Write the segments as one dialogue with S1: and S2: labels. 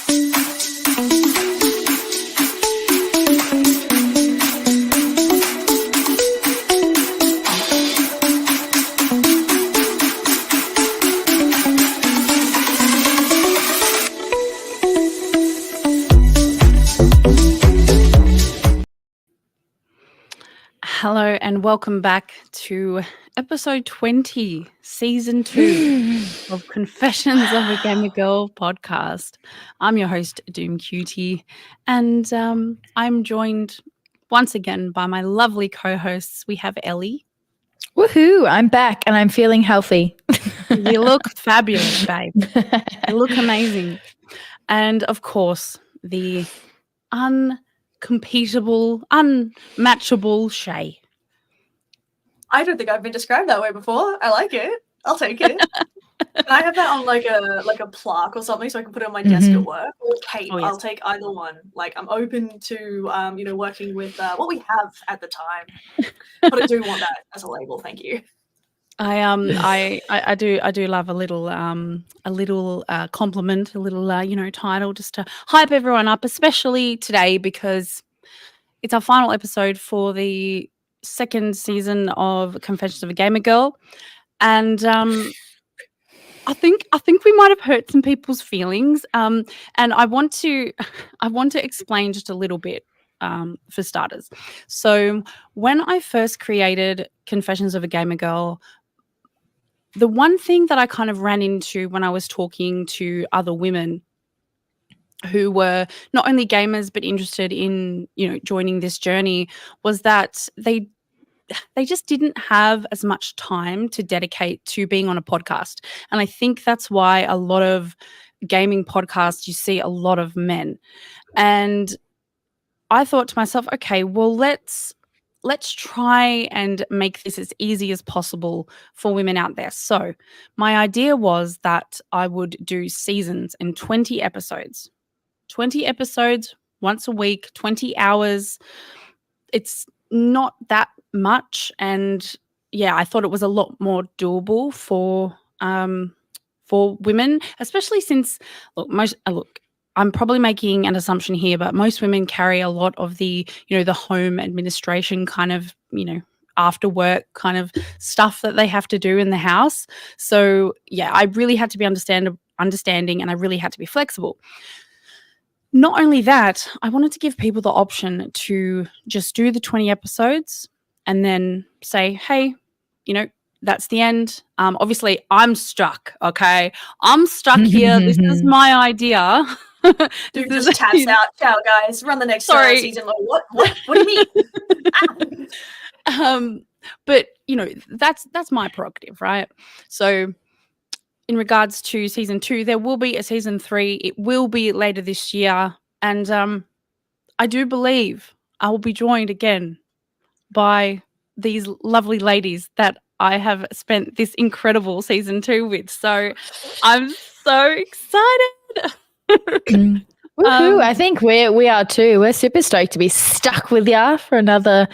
S1: Hello and welcome back to episode 20, season 2 of Confessions of a Gamer Girl podcast. I'm your host, Doom Cutie, and I'm joined once again by my lovely co-hosts. We have Ellie.
S2: Woohoo! I'm back and I'm feeling healthy.
S1: You look fabulous, babe. You look amazing. And of course, the uncompetable, unmatchable Shay.
S3: I don't think I've been described that way before. I like it. I'll take it. Can I have that on like a plaque or something so I can put it on my desk at work? Or tape.
S1: Oh, yes.
S3: I'll take either one. Like I'm open to working with what we have at the time. But I do want that as a label. Thank you.
S1: I do love a little compliment, a little title just to hype everyone up, especially today because it's our final episode for the second season of Confessions of a Gamer Girl, and I think we might have hurt some people's feelings, and I want to explain just a little bit for starters. So when I first created Confessions of a Gamer Girl, the one thing that I kind of ran into when I was talking to other women who were not only gamers but interested in, joining this journey was that they just didn't have as much time to dedicate to being on a podcast. And I think that's why a lot of gaming podcasts, you see a lot of men. And I thought to myself, okay, well, let's try and make this as easy as possible for women out there. So my idea was that I would do seasons and 20 episodes. 20 episodes once a week, 20 hours. It's not that much. And yeah, I thought it was a lot more doable for women, especially since, look, I'm probably making an assumption here, but most women carry a lot of the, the home administration kind of, after work kind of stuff that they have to do in the house. So yeah, I really had to be understanding and I really had to be flexible. Not only that, I wanted to give people the option to just do the 20 episodes and then say, hey, that's the end. Obviously, I'm stuck, okay? I'm stuck here. This is my idea.
S3: Dude just taps out. Ciao, guys. Run the next season. Like, what do you mean?
S1: But, that's my prerogative, right? So in regards to season 2, there will be a season 3. It will be later this year. And I do believe I will be joined again by these lovely ladies that I have spent this incredible season 2 with. So I'm so excited.
S2: Woohoo! I think we are too. We're super stoked to be stuck with ya for another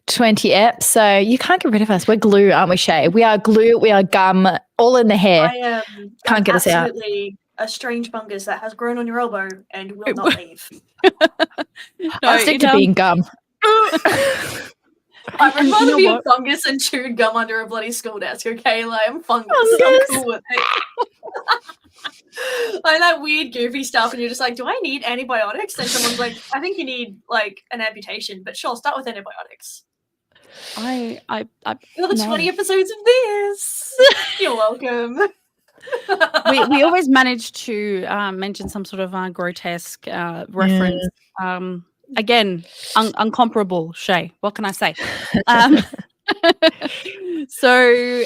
S2: 20 eps. So you can't get rid of us. We're glue, aren't we, Shay? We are glue. We are gum, all in the hair.
S3: Can't get us out. Absolutely a strange fungus that has grown on your elbow and will not leave.
S2: I'll stick to being gum.
S3: I would rather be a fungus and chewed gum under a bloody school desk, okay? Like, I'm fungus. I'm cool with it. Like that weird, goofy stuff, and you're just like, do I need antibiotics? And someone's like, I think you need, like, an amputation, but sure, start with antibiotics.
S1: I
S3: Another 20 episodes of this. You're welcome.
S1: we always manage to mention some sort of grotesque reference. Again, uncomparable, Shay. What can I say? So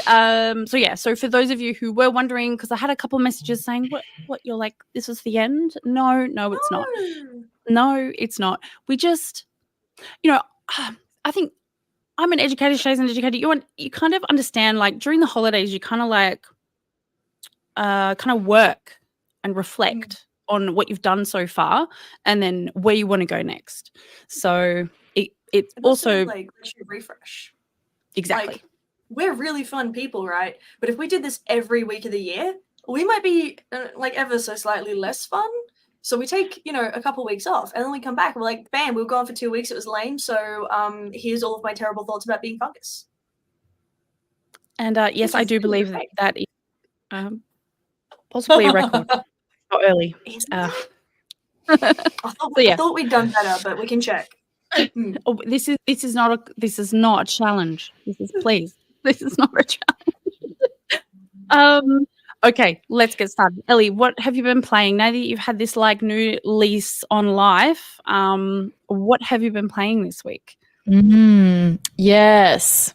S1: for those of you who were wondering, because I had a couple messages saying, what you're like, this is the end? No, it's not. No, it's not. We just, I think I'm an educator, Shay's an educator. You kind of understand, like, during the holidays, you kind of like work and reflect on what you've done so far and then where you want to go next. So it also
S3: like lets you refresh.
S1: Exactly.
S3: Like, we're really fun people, right? But if we did this every week of the year, we might be like ever so slightly less fun. So we take, a couple weeks off, and then we come back. And we're like, bam, we were gone for 2 weeks. It was lame. So here's all of my terrible thoughts about being fungus.
S1: And yes, I
S3: Which is
S1: do believe
S3: great.
S1: that is possibly a record. Not early.
S3: I
S1: yeah.
S3: thought we'd done better, but we can check.
S1: Oh, this is not a challenge. This is not a challenge. Okay, let's get started. Ellie, what have you been playing now that you've had this like new lease on life? What have you been playing this week?
S2: Yes,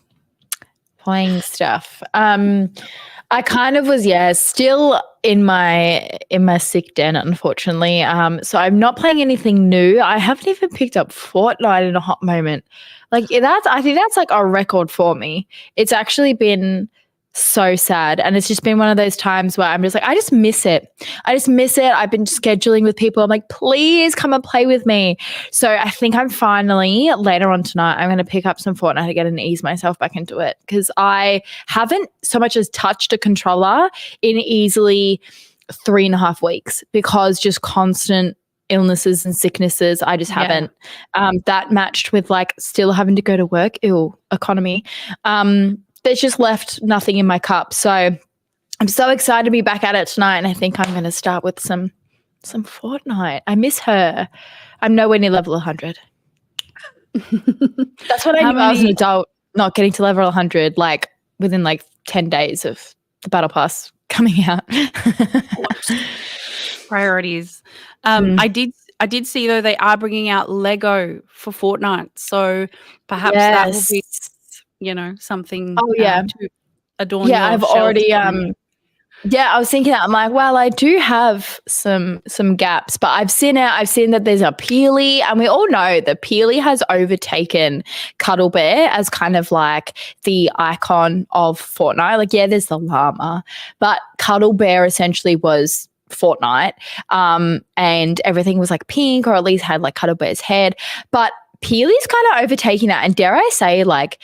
S2: playing stuff. I kind of was, still in my sick den, unfortunately. So I'm not playing anything new. I haven't even picked up Fortnite in a hot moment. Like I think that's like a record for me. It's actually been so sad, and it's just been one of those times where I'm just like, I just miss it. I've been scheduling with people. I'm like, please come and play with me. So I think I'm finally, later on tonight, I'm going to pick up some Fortnite again and ease myself back into it, because I haven't so much as touched a controller in easily 3.5 weeks, because just constant illnesses and sicknesses. I just haven't. That matched with like still having to go to work. Economy. There's just left nothing in my cup. So I'm so excited to be back at it tonight, and I think I'm going to start with some Fortnite. I miss her. I'm nowhere near level 100. That's what I knew I was an adult, not getting to level 100 like within like 10 days of the Battle Pass coming out.
S1: Priorities. I did see though they are bringing out Lego for Fortnite, so perhaps that will be something to adorn your
S2: I've
S1: shelves.
S2: already I was thinking that. I'm like, well, I do have some gaps, but I've seen that there's a Peely, and we all know that Peely has overtaken Cuddle Bear as kind of like the icon of Fortnite. Like, there's the llama, but Cuddle Bear essentially was Fortnite, and everything was like pink, or at least had like Cuddle Bear's head. But Peely's kind of overtaking that, and dare I say, like,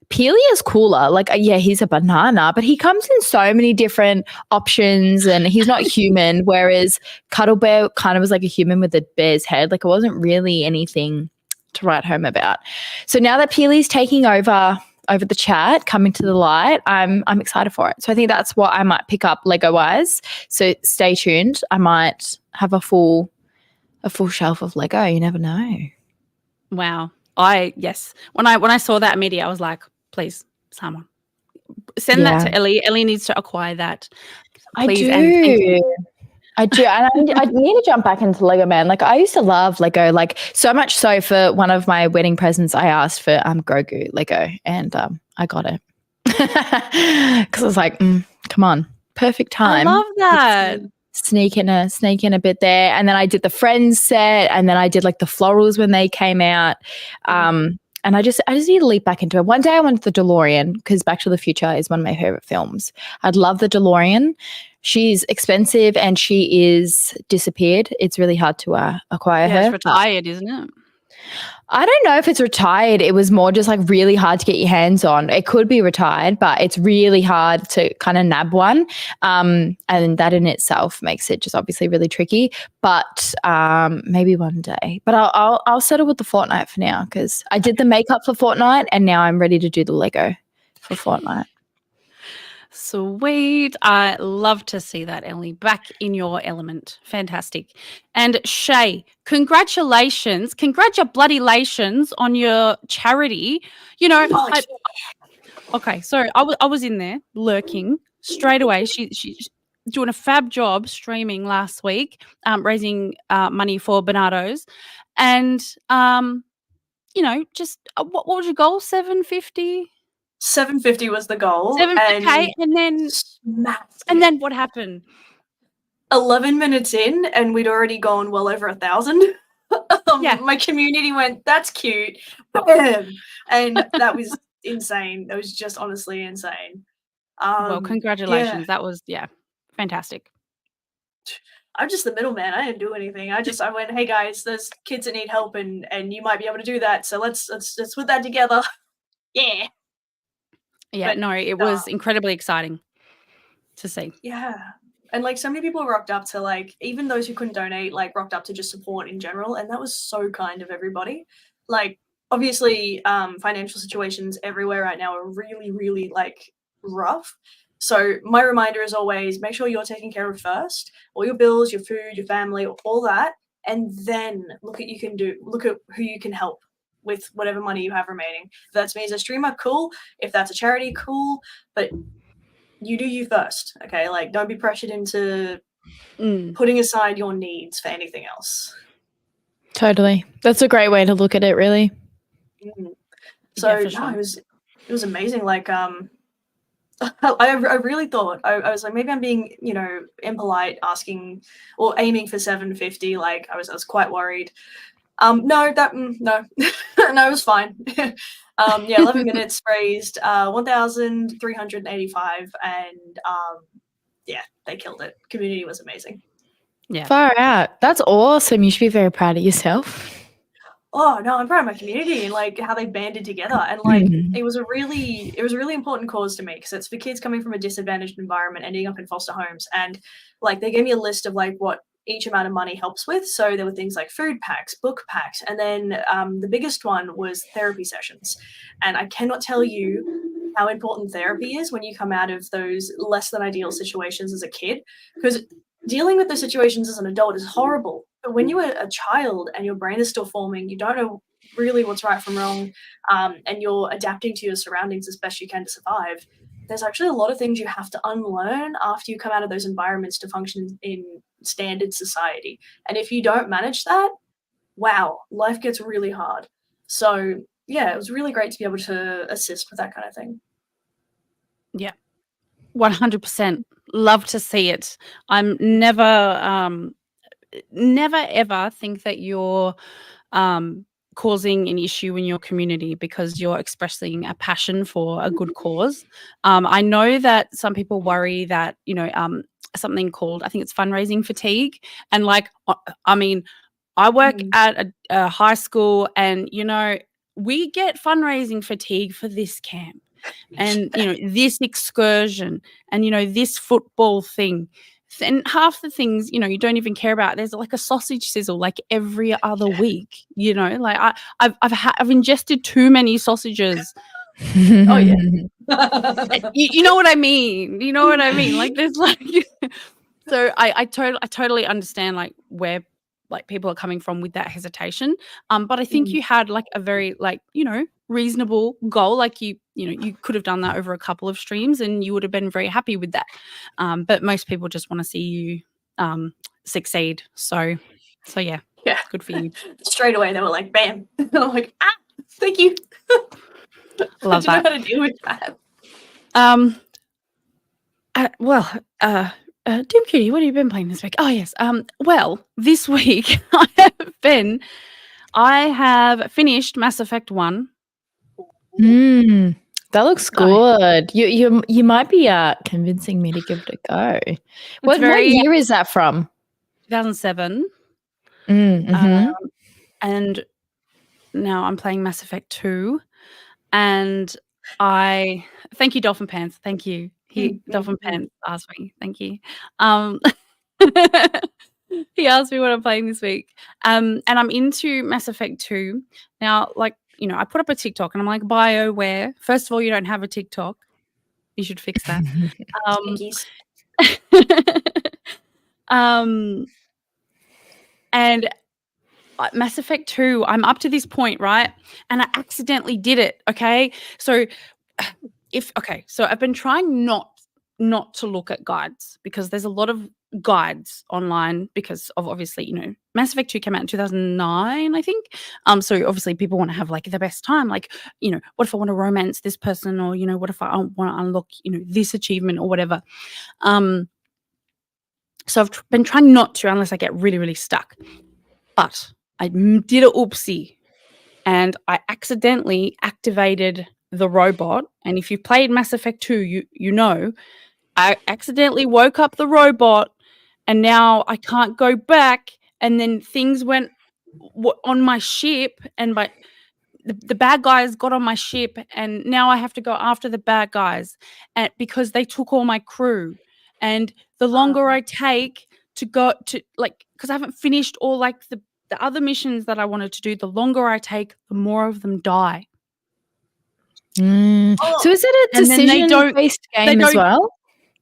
S2: Peely is cooler. Like, he's a banana, but he comes in so many different options, and he's not human, whereas Cuddle Bear kind of was like a human with a bear's head. Like, it wasn't really anything to write home about. So now that Peely's taking over the chat, coming to the light, I'm excited for it. So I think that's what I might pick up Lego-wise. So stay tuned. I might have a full shelf of Lego. You never know.
S1: Wow. When I saw that media, I was like, please, someone send that to Ellie. Ellie needs to acquire that. Please.
S2: I do. And I need to jump back into Lego, man. Like, I used to love Lego, like so much so for one of my wedding presents, I asked for Grogu Lego, and I got it. Because I was like, come on, perfect time.
S1: I love that.
S2: Sneak in a bit there. And then I did the Friends set, and then I did like the florals when they came out. And I just need to leap back into it. One day I want the DeLorean, because Back to the Future is one of my favorite films. I'd love the DeLorean. She's expensive, and she is disappeared. It's really hard to acquire her.
S1: It's retired, isn't it?
S2: I don't know if it's retired. It was more just like really hard to get your hands on. It could be retired, but it's really hard to kind of nab one. And that in itself makes it just obviously really tricky. But maybe one day. But I'll settle with the Fortnite for now, because I did the makeup for Fortnite, and now I'm ready to do the Lego for Fortnite.
S1: Sweet. I love to see that, Ellie. Back in your element. Fantastic. And Shay, congratulations on your charity. Okay, so I was in there lurking straight away. She's doing a fab job streaming last week, raising money for Bernardo's. And, just what was your goal? 750?
S3: 750 was the goal.
S1: 750, and then what happened?
S3: 11 minutes in, and we'd already gone well over 1,000. My community went, "That's cute," and that was insane. That was just honestly insane.
S1: Well, congratulations. That was fantastic.
S3: I'm just the middleman. I didn't do anything. I went, "Hey guys, there's kids that need help, and you might be able to do that. So let's put that together." Yeah.
S1: Yeah, but, it was incredibly exciting to see.
S3: Yeah. And like so many people rocked up to like even those who couldn't donate, like rocked up to just support in general, and that was so kind of everybody. Like obviously, financial situations everywhere right now are really, really like rough. So my reminder is always make sure you're taking care of first, all your bills, your food, your family, all that, and then look at who you can help with whatever money you have remaining. If that's me as a streamer, cool. If that's a charity, cool. But you do you first, okay? Like, don't be pressured into putting aside your needs for anything else.
S2: Totally. That's a great way to look at it, really.
S3: So
S1: Yeah, for sure.
S3: it was amazing. Like, I really thought I was like maybe I'm being impolite asking or aiming for 750. Like I was quite worried. No, no, no, it was fine. 11 minutes raised 1,385, and yeah, they killed it. Community was amazing.
S1: Yeah.
S2: Far out. That's awesome. You should be very proud of yourself.
S3: Oh no, I'm proud of my community and like how they banded together, and like it was a really important cause to me because it's for kids coming from a disadvantaged environment ending up in foster homes, and like they gave me a list of like what each amount of money helps with. So there were things like food packs, book packs, and then the biggest one was therapy sessions. And I cannot tell you how important therapy is when you come out of those less than ideal situations as a kid, because dealing with those situations as an adult is horrible. But when you are a child and your brain is still forming, you don't know really what's right from wrong, and you're adapting to your surroundings as best you can to survive. There's actually a lot of things you have to unlearn after you come out of those environments to function in standard society. And if you don't manage that, wow, life gets really hard. So yeah, it was really great to be able to assist with that kind of thing.
S1: Yeah. 100%. Love to see it. I'm never ever think that you're causing an issue in your community because you're expressing a passion for a good cause. I know that some people worry that, something called, I think it's fundraising fatigue. And like, I mean, I work at a high school and, we get fundraising fatigue for this camp and, this excursion and, this football thing. And half the things, you don't even care about. There's like a sausage sizzle like every other week, like I've ingested too many sausages.
S3: Oh yeah.
S1: You know what I mean? You know what I mean? Like there's like, so I totally understand like where like people are coming from with that hesitation. But I think you had like a very like, reasonable goal. Like you could have done that over a couple of streams and you would have been very happy with that. But most people just want to see you succeed. So yeah, good for you.
S3: Straight away they were like, bam. I'm like, thank you.
S1: Love
S3: I
S1: that.
S3: didn't know how to deal with that.
S1: Dim Cutie, what have you been playing this week? Oh yes. Well, this week I have finished Mass Effect 1.
S2: That looks good. You might be convincing me to give it a go. What year is that from?
S1: 2007. And now I'm playing Mass Effect 2. And thank you, Dolphin Pants. Thank you. Dolphin Pants asked me. Thank you. He asked me what I'm playing this week. And I'm into Mass Effect 2. Now, like, I put up a TikTok and I'm like, BioWare. First of all, you don't have a TikTok. You should fix that. And Mass Effect 2, I'm up to this point, right? And I accidentally did it, okay? So I've been trying not to look at guides because there's a lot of guides online because of obviously, Mass Effect 2 came out in 2009, I think. So obviously people want to have like the best time. Like, what if I want to romance this person or, what if I want to unlock, this achievement or whatever. So I've been trying not to unless I get really, really stuck. But I did a oopsie and I accidentally activated the robot. And if you've played Mass Effect 2, you know, I accidentally woke up the robot and now I can't go back. And then things went on my ship and the bad guys got on my ship and now I have to go after the bad guys because they took all my crew. And the longer I take to go to like because I haven't finished all like the other missions that I wanted to do. The longer I take, the more of them die.
S2: So is it a
S1: And then they
S2: decision-based game as
S1: don't-
S2: well?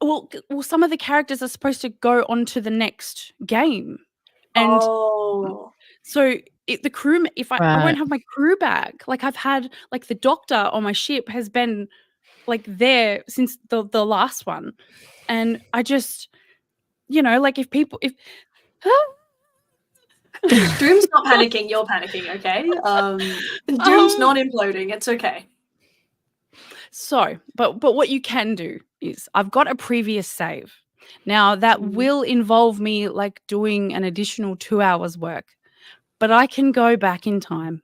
S1: Well, some of the characters are supposed to go on to the next game, and so the crew. If I
S2: Right.
S1: won't have my crew back, like I've had like the doctor on my ship has been like there since the last one, and I just like if
S3: Doom's not panicking, you're panicking, okay? Doom's not imploding, it's okay.
S1: So, but what you can do is I've got a previous save. Now that will involve me like doing an additional 2 hours work, but I can go back in time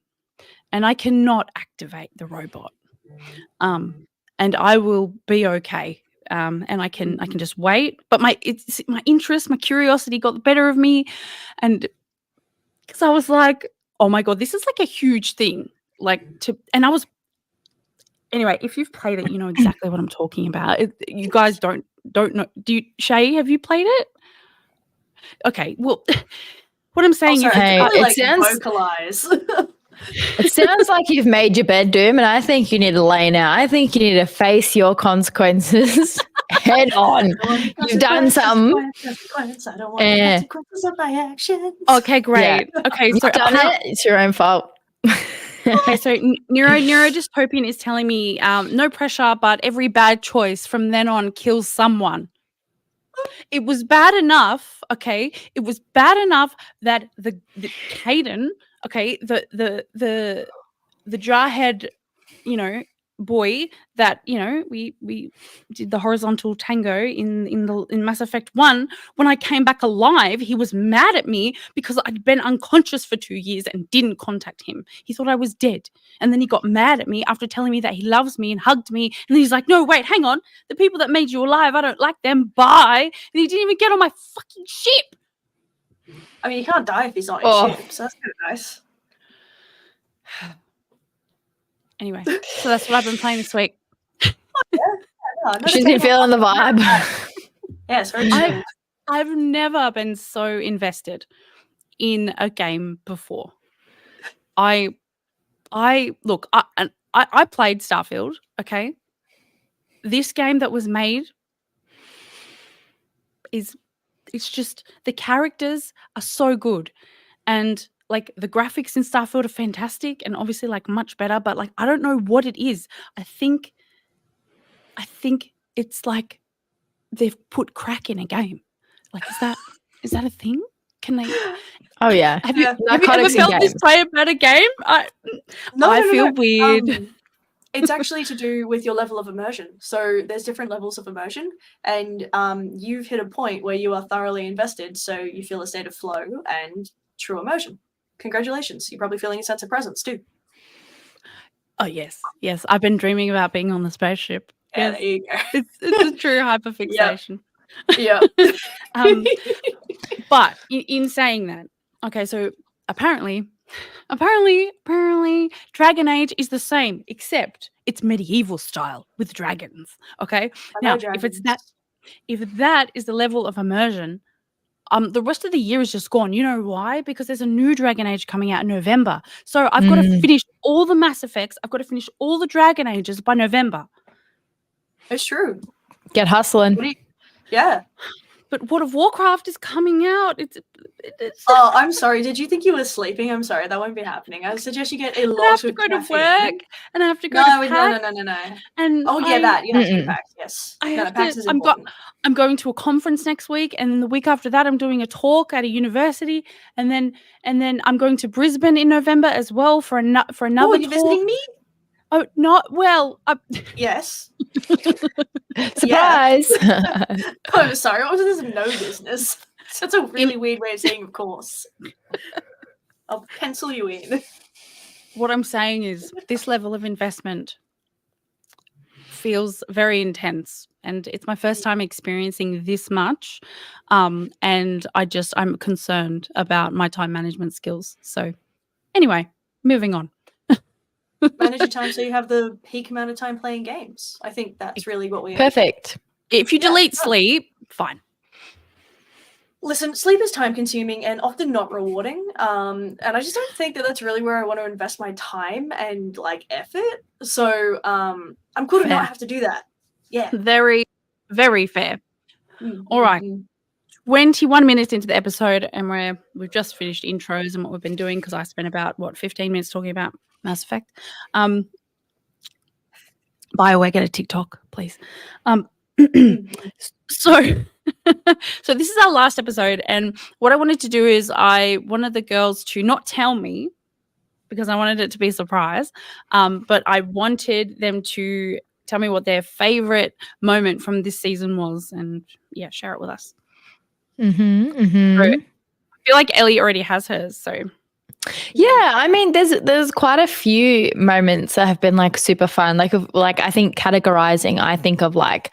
S1: and I cannot activate the robot. And I will be okay. And I can just wait. But my interest, my curiosity got the better of me, and because I was like, oh my god, this is like a huge thing. And I was anyway. If you've played it, you know exactly what I'm talking about. You guys don't know. Do you, Shay? Have you played it? Okay. Well, what I'm saying is,
S2: it sounds
S3: vocalize.
S2: It sounds like you've made your bed, Doom, and I think you need to lay now. I think you need to face your consequences head on. You've done some.
S3: I don't want the consequences of my actions.
S1: Okay, great.
S2: Yeah.
S1: Okay,
S2: You've
S1: so
S2: done it. It's your own fault.
S1: Okay, so Neurodystopian is telling me no pressure, but every bad choice from then on kills someone. It was bad enough, okay? It was bad enough that the Caden, okay, the jarhead, boy that we did the horizontal tango in Mass Effect 1. When I came back alive, he was mad at me because I'd been unconscious for 2 years and didn't contact him. He thought I was dead, and then he got mad at me after telling me that he loves me and hugged me, and then he's like, no, wait, hang on, the people that made you alive, I don't like them, bye. And he didn't even get on my fucking ship.
S3: I mean, you can't die if he's not on your ship, so that's kind of nice.
S1: Anyway, so that's what I've been playing this week.
S2: She's been feeling the vibe.
S3: Yeah, it's very chill.
S1: I've never been so invested in a game before. I played Starfield, okay? This game that was made it's just the characters are so good, and like the graphics in Starfield are fantastic and obviously like much better, but like I don't know what it is. I think it's like they've put crack in a game. Like is that a thing? Can they?
S2: Oh yeah.
S1: Have you ever felt this way about a game? I feel weird.
S3: It's actually to do with your level of immersion. So there's different levels of immersion, and you've hit a point where you are thoroughly invested, so you feel a state of flow and true immersion. Congratulations. You're probably feeling a sense of presence too.
S1: Oh, yes. Yes. I've been dreaming about being on the spaceship.
S3: Yeah,
S1: Yes.
S3: there you go.
S1: It's a true hyperfixation.
S3: Yeah.
S1: But in saying that, okay, so apparently, Dragon Age is the same, except it's medieval style with dragons. Okay. Now, if that is the level of immersion, the rest of the year is just gone. You know why? Because there's a new Dragon Age coming out in November. So I've got to finish all the Mass Effects. I've got to finish all the Dragon Ages by November.
S3: It's true.
S2: Get hustling.
S3: Yeah.
S1: But World of Warcraft is coming out. It's
S3: Oh, I'm sorry. Did you think you were sleeping? I'm sorry. That won't be happening. I suggest you get a lot
S1: I have to
S3: of
S1: go to
S3: caffeine.
S1: work and I have to go to PAX.
S3: No.
S1: And
S3: Oh, yeah, that. You have to do PAX, yes. PAX is important.
S1: I'm going to a conference next week, and then the week after that I'm doing a talk at a university, and then I'm going to Brisbane in November as well for another
S3: Oh, you
S1: talk.
S3: visiting me?
S1: Oh, not well.
S3: Yes.
S2: Surprise.
S3: I'm sorry. What was this no business? That's a really weird way of saying of course. I'll pencil you in.
S1: What I'm saying is this level of investment feels very intense, and it's my first time experiencing this much, and I'm concerned about my time management skills. So anyway, moving on.
S3: Manage your time so you have the peak amount of time playing games. I think that's really what we
S2: Perfect.
S1: If you delete sleep, fine.
S3: Listen, sleep is time consuming and often not rewarding. And I just don't think that that's really where I want to invest my time and like effort. So I'm cool to
S2: Fair.
S3: not have to do that. Yeah.
S1: Very, very fair. All right.
S3: Mm.
S1: 21 minutes into the episode, and we've just finished intros and what we've been doing because I spent about 15 minutes talking about Mass Effect. BioWare, get a TikTok, please. So this is our last episode, and what I wanted to do is I wanted the girls to not tell me because I wanted it to be a surprise, but I wanted them to tell me what their favorite moment from this season was, and yeah, share it with us.
S2: Mm-hmm.
S1: So, I feel like Ellie already has hers, so
S2: Yeah, I mean, there's quite a few moments that have been like super fun. Like I think categorizing, I think of like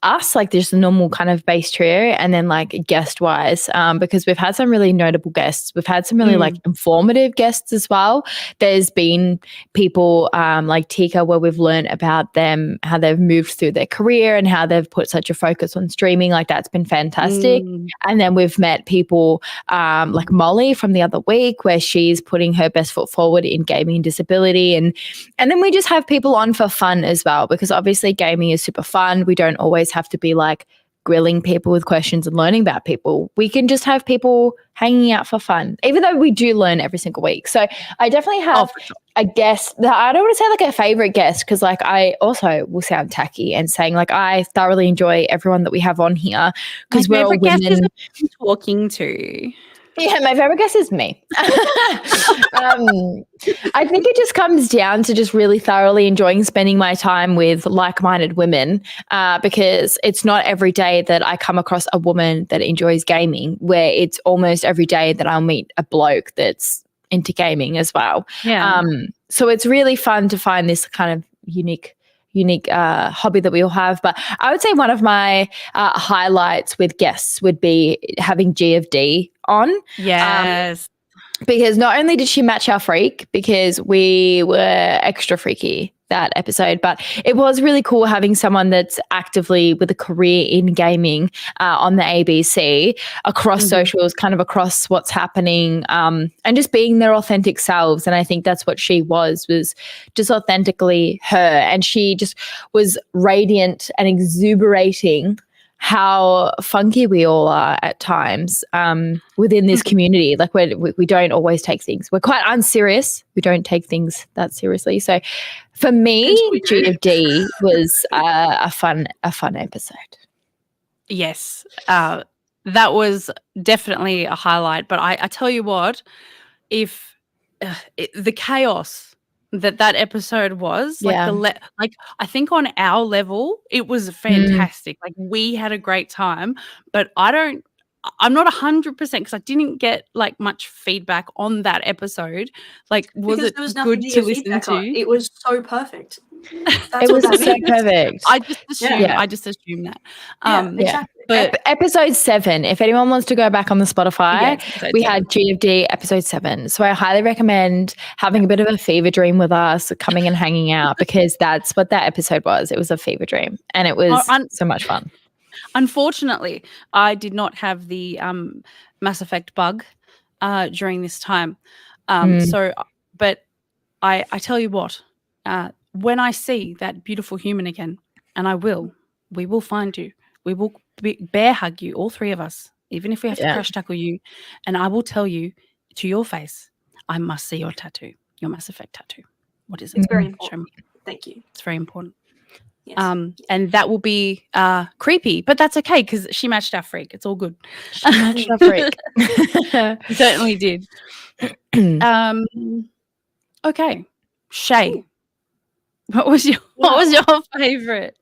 S2: us, like just a normal kind of base trio, and then like guest wise, because we've had some really notable guests. We've had some really like informative guests as well. There's been people like Tika, where we've learned about them, how they've moved through their career and how they've put such a focus on streaming. Like that's been fantastic. And then we've met people like Molly from the other week, where she's putting her best foot forward in gaming and disability, and then we just have people on for fun as well, because obviously gaming is super fun. We don't always have to be like grilling people with questions and learning about people. We can just have people hanging out for fun, even though we do learn every single week. So I definitely have a guest that I don't want to say like a favorite guest, because like I also will sound tacky and saying like I thoroughly enjoy everyone that we have on here, because we're all women.
S1: Guest is talking to.
S2: Yeah, my favorite guest is me. I think it just comes down to just really thoroughly enjoying spending my time with like-minded women, because it's not every day that I come across a woman that enjoys gaming, where it's almost every day that I'll meet a bloke that's into gaming as well.
S1: Yeah.
S2: So it's really fun to find this kind of unique hobby that we all have. But I would say one of my highlights with guests would be having GFD on.
S1: Yes.
S2: Because not only did she match our freak, because we were extra freaky that episode, but it was really cool having someone that's actively with a career in gaming on the ABC across socials, kind of across what's happening, and just being their authentic selves. And I think that's what she was just authentically her. And she just was radiant and exuberating how funky we all are at times within this community. Like we don't always take things. We're quite unserious. We don't take things that seriously. So for me, GFD was a fun episode.
S1: Yes, that was definitely a highlight. But I tell you what, if the chaos that episode was, like like I think on our level it was fantastic. Like we had a great time, but I'm not 100% because I didn't get like much feedback on that episode. Like, was it good to listen to?
S3: It was so perfect.
S2: It was so perfect.
S1: I just assumed that.
S3: Exactly.
S2: But episode 7, if anyone wants to go back on the Spotify, we had GFD episode 7. So I highly recommend having a bit of a fever dream with us, coming and hanging out, because that's what that episode was. It was a fever dream, and it was so much fun.
S1: Unfortunately, I did not have the Mass Effect bug during this time. So, but I tell you what, when I see that beautiful human again, and we will find you. We will bear hug you, all three of us, even if we have to crash tackle you. And I will tell you to your face, I must see your tattoo, your Mass Effect tattoo. What is it?
S3: It's very important. Thank you.
S1: It's very important.
S3: Yes.
S1: And that will be creepy, but that's okay because she matched our freak. It's all good.
S2: She matched our freak.
S1: She certainly did. Okay, Shay, what was your favorite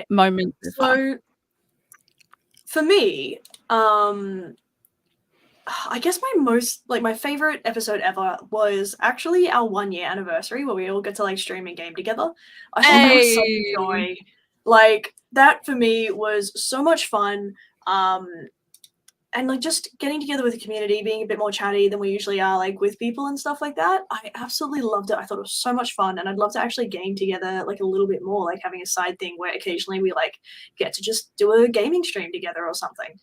S1: moment?
S3: So for me, I guess my favorite episode ever was actually our 1-year anniversary where we all get to like stream and game together. I thought that was such a joy. Like that for me was so much fun. and like just getting together with the community, being a bit more chatty than we usually are, like with people and stuff like that. I absolutely loved it. I thought it was so much fun, and I'd love to actually game together like a little bit more, like having a side thing where occasionally we like get to just do a gaming stream together or something.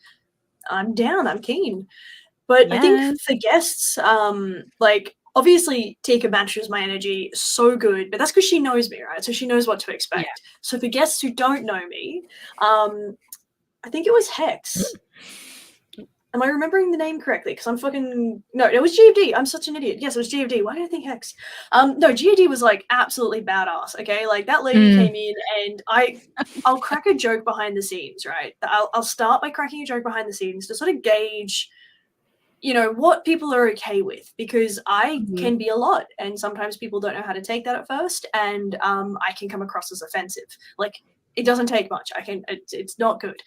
S3: I'm down. I'm keen. But I think for guests, like obviously Tika matches my energy so good, but that's because she knows me, right? So she knows what to expect.
S1: Yeah.
S3: So for guests who don't know me, I think it was Hex. Am I remembering the name correctly? Because no, it was GFD. I'm such an idiot. Yes, it was GFD. Why did I think Hex? No, GFD was like absolutely badass. Okay, like that lady came in, and I'll crack a joke behind the scenes, right? I'll start by cracking a joke behind the scenes to sort of gauge, you know, what people are okay with, because I can be a lot, and sometimes people don't know how to take that at first, and I can come across as offensive. Like, it doesn't take much. It's not good.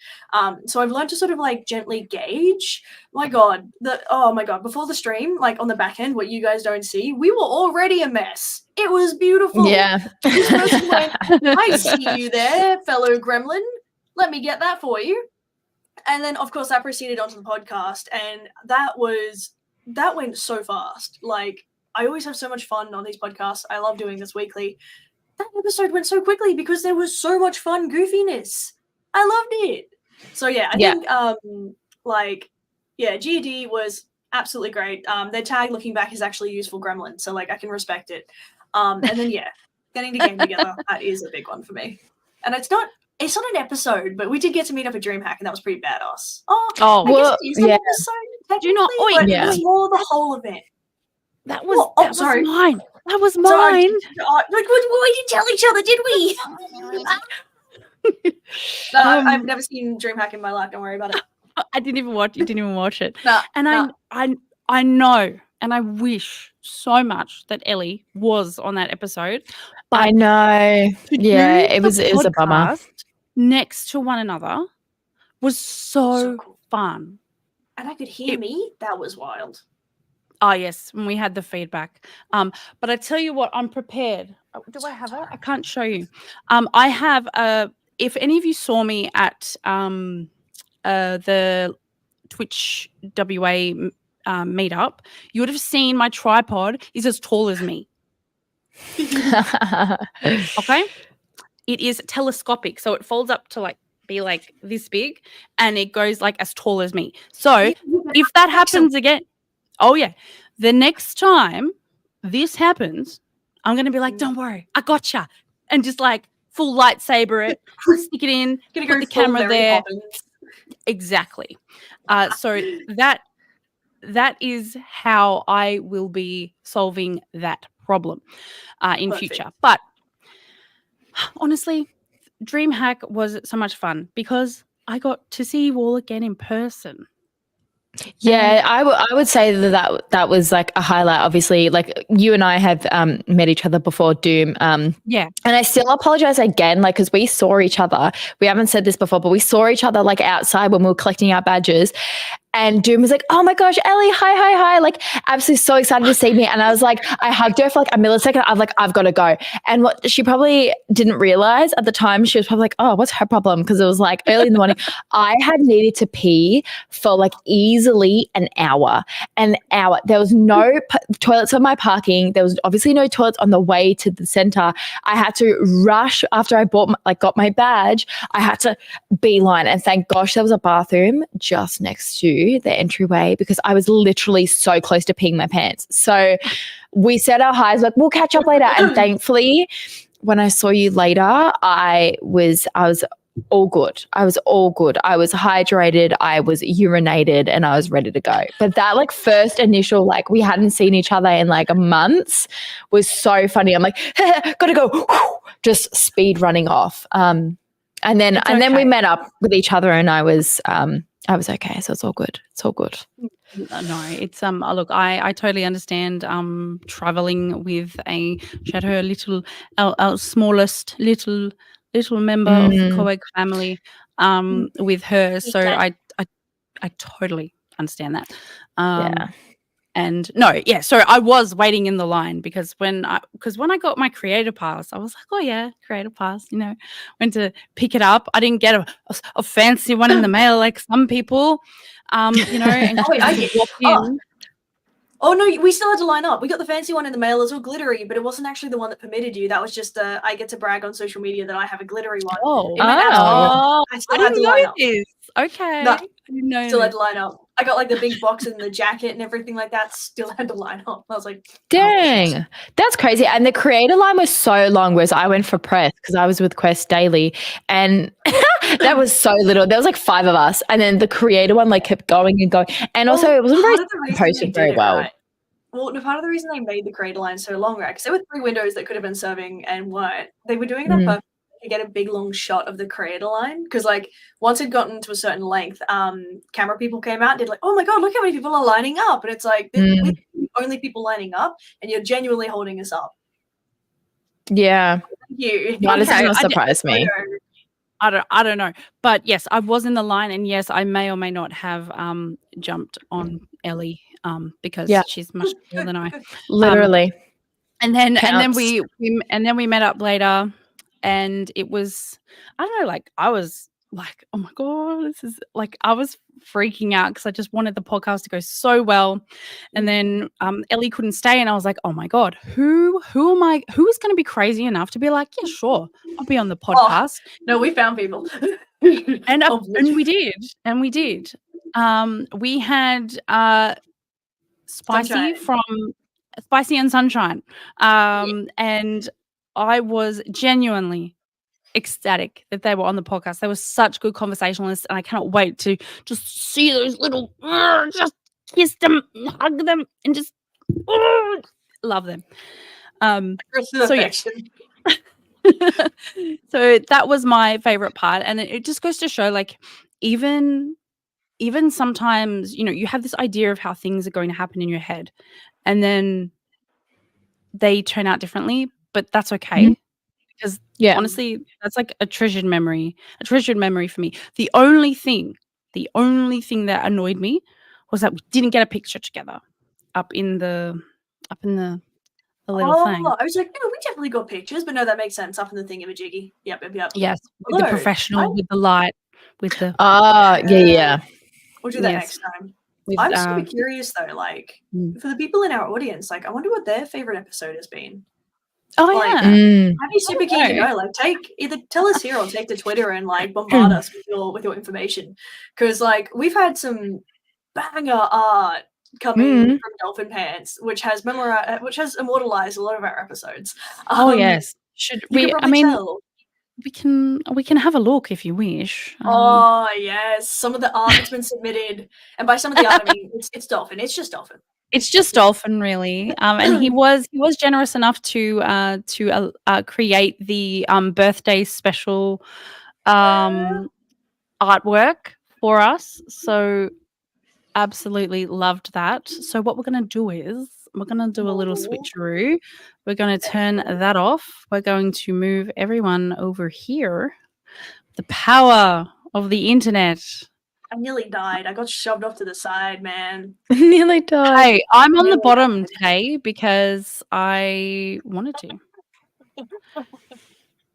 S3: So I've learned to sort of like gently gauge. Oh my god! Before the stream, like on the back end, what you guys don't see, we were already a mess. It was beautiful.
S2: Yeah.
S3: This person went, I see you there, fellow gremlin. Let me get that for you. And then, of course, that proceeded onto the podcast, and that went so fast. Like, I always have so much fun on these podcasts. I love doing this weekly. That episode went so quickly because there was so much fun goofiness. I loved it. So yeah, I think GD was absolutely great. Their tag looking back is actually useful gremlin, so like I can respect it. And then getting the game together, that is a big one for me. And it's not an episode, but we did get to meet up at DreamHack, and that was pretty badass. I guess it is an episode.
S1: Do you not?
S3: It was more the whole event.
S1: That was mine. That was mine.
S3: We didn't tell each other, did we? No, I've never seen DreamHack in my life. Don't worry about it.
S1: I didn't even watch. You didn't even watch it.
S3: No,
S1: I know, and I wish so much that Ellie was on that episode. But
S2: I know. Yeah, it was a bummer.
S1: Next to one another was so
S3: cool.
S1: fun.
S3: And I could hear me. That was wild.
S1: Oh, yes, when we had the feedback. But I tell you what, I'm prepared. Do I have it? I can't show you. I have if any of you saw me at the Twitch WA meetup, you would have seen my tripod is as tall as me. Okay? It is telescopic, so it folds up to be like this big, and it goes like as tall as me. So if that happens again, the next time this happens, I'm gonna be like, "Don't worry, I gotcha," and just like full lightsaber it, stick it in, put the camera there. Exactly. So that is how I will be solving that problem in future. But honestly, DreamHack was so much fun because I got to see you all again in person.
S2: Yeah, I would say that was like a highlight. Obviously, like you and I have met each other before Doom.
S1: Yeah,
S2: and I still apologize again, like because we saw each other. We haven't said this before, but we saw each other like outside when we were collecting our badges. And Doom was like, "Oh my gosh, Ellie, hi," like absolutely so excited to see me. And I was like, I hugged her for like a millisecond. I was like, I've got to go. And what she probably didn't realize at the time, she was probably like, "Oh, what's her problem?" Because it was like early in the morning. I had needed to pee for like easily an hour. There was no toilets on my parking. There was obviously no toilets on the way to the center. I had to rush after I got my badge. I had to beeline, and thank gosh there was a bathroom just next to the entryway because I was literally so close to peeing my pants. So we said our highs, like we'll catch up later. And thankfully, when I saw you later, I was all good. I was all good. I was hydrated. I was urinated, and I was ready to go. But that like first initial, like we hadn't seen each other in like months, was so funny. I'm like, gotta go, just speed running off. And then we met up with each other, and I was okay, so it's all good. It's all good.
S1: No, it's look, I totally understand traveling with her little our smallest little member of the Coeg family with her. So I totally understand that. And no, yeah, so I was waiting in the line because when I got my creator pass, I was like, oh yeah, creator pass, went to pick it up. I didn't get a fancy one in the mail like some people, and
S3: wait, I did.
S1: walk in.
S3: Oh no, we still had to line up. We got the fancy one in the mail. It was all glittery, but it wasn't actually the one that permitted you. That was just I get to brag on social media that I have a glittery one.
S1: Oh,
S3: It meant absolutely- I still
S1: I
S3: had
S1: didn't
S3: to line
S1: know
S3: up.
S1: this. Okay,
S3: No,
S1: I didn't know
S3: Still had
S1: this.
S3: to line up. I got like the big box and the jacket and everything like that. Still had to line up. I was like,
S2: Dang, that's crazy. And the creator line was so long, whereas I went for press because I was with Quest Daily, and that was so little. There was like 5 of us, and then the creator one like kept going and going. And also, it wasn't
S3: part
S2: very
S3: of the reason
S2: posted
S3: they
S2: very
S3: did it,
S2: well.
S3: right? Well, no, part of the reason they made the creator line so long, right? Because there were 3 windows that could have been serving and weren't. They were doing it on purpose to get a big long shot of the creator line. Because like once it gotten to a certain length, camera people came out and did like, oh my god, look how many people are lining up. And it's like we're the only people lining up, and you're genuinely holding us up.
S2: Yeah,
S3: You.
S2: why does it not
S1: I did-
S2: surprise me?
S1: I don't know, but yes, I was in the line, and yes, I may or may not have jumped on Ellie because she's much cooler than I.
S2: Literally.
S1: And then
S2: Counts.
S1: we met up later, and it was, I don't know, like I was like, oh my god, this is like, I was freaking out because I just wanted the podcast to go so well. And then Ellie couldn't stay, and I was like, oh my god, who is going to be crazy enough to be like, yeah, sure, I'll be on the podcast.
S3: No, we found people.
S1: And
S3: Oh,
S1: we did. We had Spicy
S3: Sunshine.
S1: from Spicy and Sunshine. And I was genuinely ecstatic that they were on the podcast. They were such good conversationalists, and I cannot wait to just see those little, just kiss them, hug them, and just love them. So yeah. So that was my favorite part, and it just goes to show, like, even sometimes, you have this idea of how things are going to happen in your head, and then they turn out differently, but that's okay. Because honestly, that's like a treasured memory for me. The only thing that annoyed me was that we didn't get a picture together up in the little thing.
S3: I was like, no, we definitely got pictures, but no, that makes sense. Up in the thingamajiggy. Yep.
S1: Yes, with the professional, with the light, with the.
S2: Yeah.
S3: We'll do that next time. I'm super curious though, like for the people in our audience, like I wonder what their favorite episode has been.
S1: Oh
S3: like,
S1: yeah,
S3: I'd be super keen to know. Like, either tell us here or take to Twitter and like bombard us with your information, because like we've had some banger art coming from Dolphin Pants, which has immortalized a lot of our episodes.
S1: Oh yes, should we? I mean,
S3: tell.
S1: we can have a look if you wish.
S3: Oh yes, some of the art that's been submitted, and by some of the art, I mean it's Dolphin. It's just Dolphin.
S1: It's just Dolphin, really, and he was generous enough to create the birthday special artwork for us. So absolutely loved that. So what we're going to do is we're going to do a little switcheroo. We're going to turn that off. We're going to move everyone over here. The power of the internet.
S3: I nearly died. I got shoved off to the side, man.
S2: Nearly died.
S1: Hey, I'm on the bottom today because I wanted to.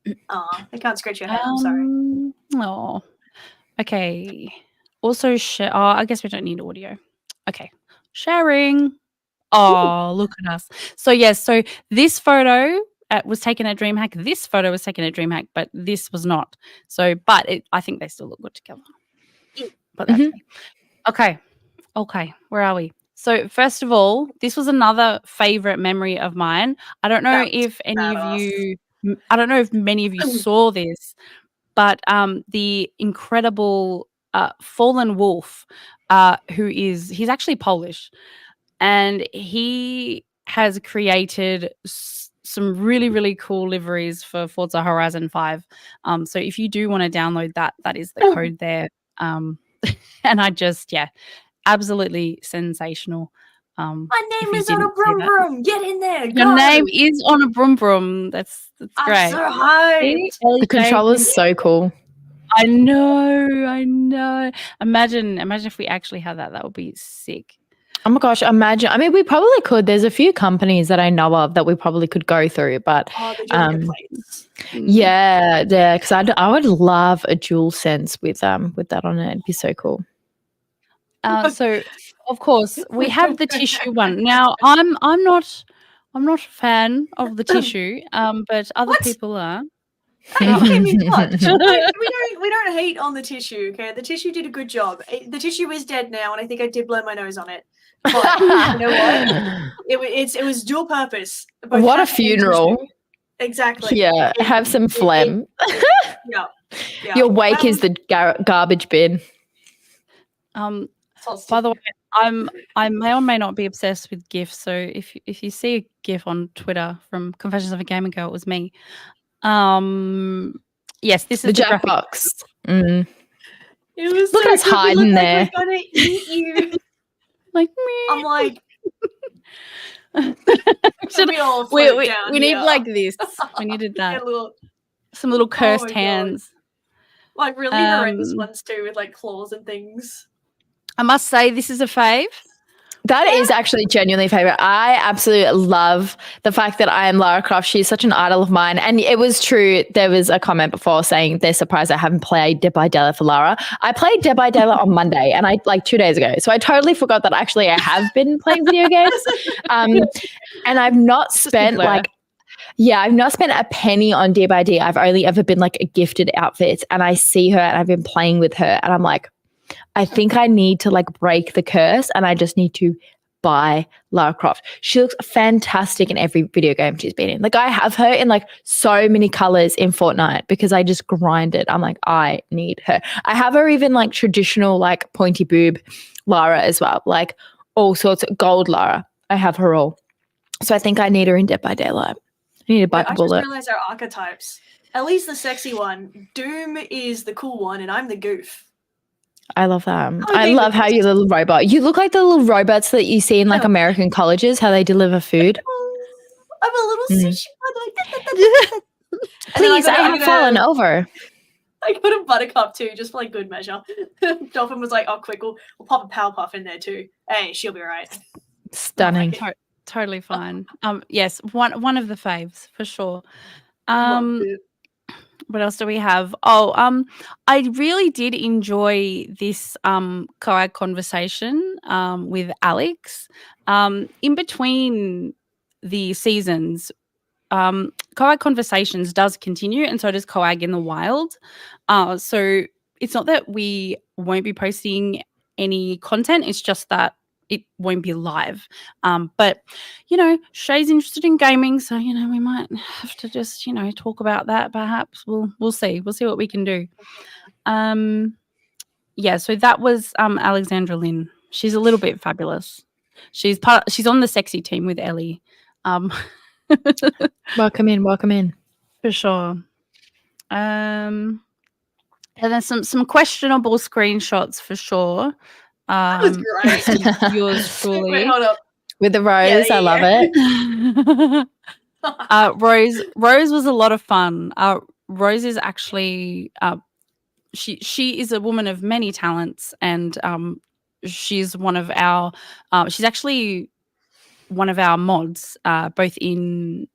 S3: They can't scratch your head. I'm sorry.
S1: Oh, okay. Also, share. Oh, I guess we don't need audio. Okay, sharing. Oh, look at us. So yes, so this photo was taken at DreamHack. This photo was taken at DreamHack, but this was not. So, but I think they still look good together. But that's me. Okay. Where are we? So first of all, this was another favorite memory of mine. I don't know if many of you saw this, but the incredible Fallen Wolf, he's actually Polish, and he has created some really, really cool liveries for Forza Horizon 5. So if you do want to download that is the code there. And I just, absolutely sensational.
S3: My name is on a broom broom. Get in there.
S1: Your name is on a broom broom. That's great.
S3: I'm so hyped.
S2: The controller's so cool.
S1: I know. Imagine if we actually had that. That would be sick.
S2: Oh my gosh, imagine. I mean, we probably could. There's a few companies that I know of that we probably could go through, but
S3: Oh, the Junior plates.
S2: yeah, because I would love a DualSense with that on it. It'd be so cool.
S1: So, of course, we have the tissue one. Now, I'm not a fan of the tissue, but other
S3: What?
S1: people are.
S3: Hey, okay, I mean, what? we don't hate on the tissue, okay? The tissue did a good job. The tissue is dead now, and I think I did blow my nose on it. But you know what? It was dual purpose. Both
S2: What a
S3: caffeine and
S2: funeral.
S3: tissue. Exactly.
S2: Yeah, have some phlegm.
S3: Yeah.
S2: Your wake is the garbage bin.
S1: By the way, I may or may not be obsessed with GIFs. So if you see a GIF on Twitter from Confessions of a Gamer Girl, it was me. Yes, this is
S2: The
S1: graphic.
S2: Jackbox. Mm.
S3: It was
S2: Look
S3: so
S2: at us
S3: good. We
S2: hiding
S3: looked
S2: there.
S3: Like we're gonna eat you.
S1: Like
S3: I'm like,
S1: Should-
S3: we all float
S1: we
S3: down
S1: need
S3: here.
S1: like this. We needed that.
S3: Get a little,
S1: Some little cursed
S3: God.
S1: hands.
S3: like really horrendous
S1: Um,
S3: ones too, with like claws and things.
S1: I must say this is a fave.
S2: That is actually genuinely favorite. I absolutely love the fact that I am Lara Croft. She's such an idol of mine. And it was true. There was a comment before saying they're surprised I haven't played Dead by Daylight for Lara. I played Dead by Daylight on Monday and like 2 days ago. So I totally forgot that actually I have been playing video games. And I've not spent
S1: blur.
S2: I've not spent a penny on Dead by Day. I've only ever been like gifted outfits, and I see her and I've been playing with her and I'm like, I think I need to like break the curse and I just need to buy Lara Croft. She looks fantastic in every video game she's been in. Like I have her in like so many colors in Fortnite because I just grind it. I'm like, I need her. I have her even like traditional like pointy boob Lara as well. Like all sorts of gold Lara. I have her all. So I think I need her in Dead by Daylight. I need to bite
S3: I
S2: the
S3: just
S2: bullet.
S3: realized our archetypes. Ellie's the sexy one. Doom is the cool one, and I'm the goof.
S2: I love that.
S3: Oh,
S2: I
S3: David
S2: love how you're the little robot. You look like the little robots that you see in like
S3: Oh.
S2: American colleges, how they deliver food.
S3: I'm a little
S2: Mm.
S3: sushi bun.
S2: Please, I have fallen over.
S3: I put a buttercup too, just for like good measure. Dolphin was like, "Oh, quick, we'll pop a Powerpuff in there too. Hey, she'll be right."
S2: Stunning.
S3: Okay.
S1: Totally fine. Yes, one of the faves for sure.
S3: Loved it.
S1: What else do we have? Oh, I really did enjoy this co-ed conversation with Alex. In between the seasons, co-ed conversations does continue, and so does co-ag in the wild. So it's not that we won't be posting any content, it's just that it won't be live. But you know, Shay's interested in gaming, so you know, we might have to just, you know, talk about that perhaps. We'll see. We'll see what we can do. Yeah, so that was Alexandra Lynn. She's a little bit fabulous. She's on the sexy team with Ellie.
S2: Welcome in.
S1: For sure. And then some questionable screenshots for sure.
S3: That was great.
S1: Yours truly.
S3: Wait, hold up.
S2: With the rose,
S3: Yeah,
S2: I love
S3: yeah.
S2: it.
S1: Rose was a lot of fun. Rose is actually she is a woman of many talents, and she's one of our she's actually one of our mods, both in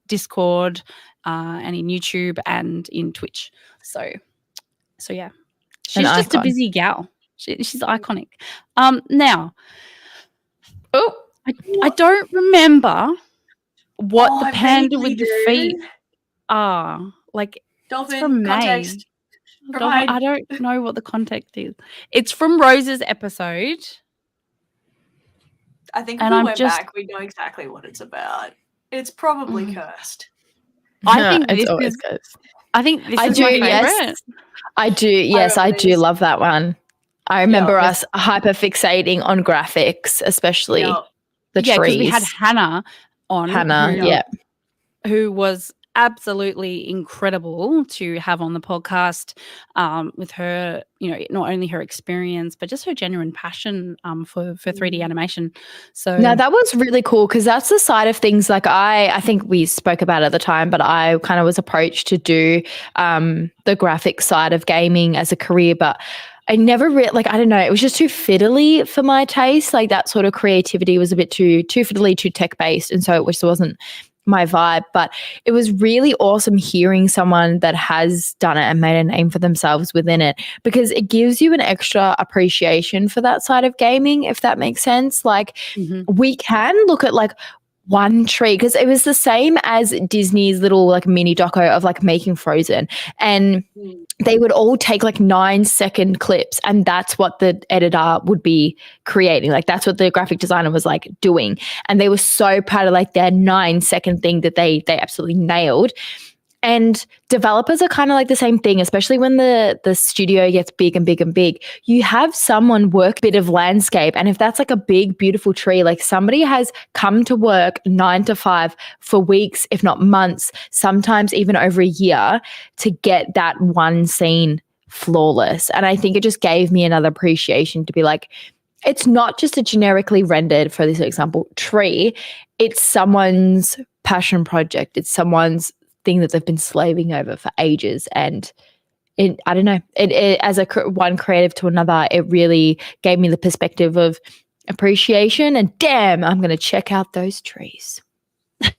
S1: Discord and in YouTube and in Twitch. So yeah, she's
S2: An
S1: just
S2: icon.
S1: a busy gal. She's iconic. Now, I don't remember what
S3: Oh,
S1: the
S3: I
S1: panda
S3: vaguely
S1: with the
S3: do.
S1: feet are. Like,
S3: Dolphin,
S1: from May.
S3: context.
S1: I
S3: Provide.
S1: don't know what the context is. It's from Rose's episode.
S3: I think
S1: and
S3: if we
S1: I'm
S3: went
S1: just-
S3: back, we know exactly what it's about. It's probably cursed.
S1: I think
S2: it's
S1: this
S2: always
S1: is.
S2: good.
S1: I think this
S2: I
S1: is
S2: do,
S1: my
S2: yes.
S1: favorite.
S2: I do. Yes, I
S3: remember
S2: do
S3: these.
S2: love that one. I remember
S3: Yeah.
S2: us hyper fixating on graphics, especially
S3: Yeah.
S2: the
S1: Yeah, because
S2: trees.
S1: we had Hannah on.
S2: Hannah,
S1: who-
S2: yeah.
S1: who was absolutely incredible to have on the podcast, with her, you know, not only her experience but just her genuine passion for 3D animation. So
S2: Now that was really cool because that's the side of things. Like I think we spoke about it at the time, but I kind of was approached to do the graphic side of gaming as a career. But I never like, I don't know, it was just too fiddly for my taste. Like that sort of creativity was a bit too fiddly, too tech based, and so it just wasn't my vibe. But it was really awesome hearing someone that has done it and made a name for themselves within it, because it gives you an extra appreciation for that side of gaming, if that makes sense. Like we can look at like one tree, because it was the same as Disney's little like mini doco of like making Frozen, and they would all take like 9-second clips, and that's what the editor would be creating. Like that's what the graphic designer was like doing, and they were so proud of like their 9-second thing that they absolutely nailed. And developers are kind of like the same thing, especially when the studio gets big and big and big. You have someone work a bit of landscape, and if that's like a big, beautiful tree, like somebody has come to work 9 to 5 for weeks, if not months, sometimes even over a year, to get that one scene flawless. And I think it just gave me another appreciation to be like, it's not just a generically rendered, for this example, tree. It's someone's passion project. It's someone's thing that they've been slaving over for ages. And I don't know, it as one creative to another, it really gave me the perspective of appreciation. And damn, I'm going to check out those trees.
S3: I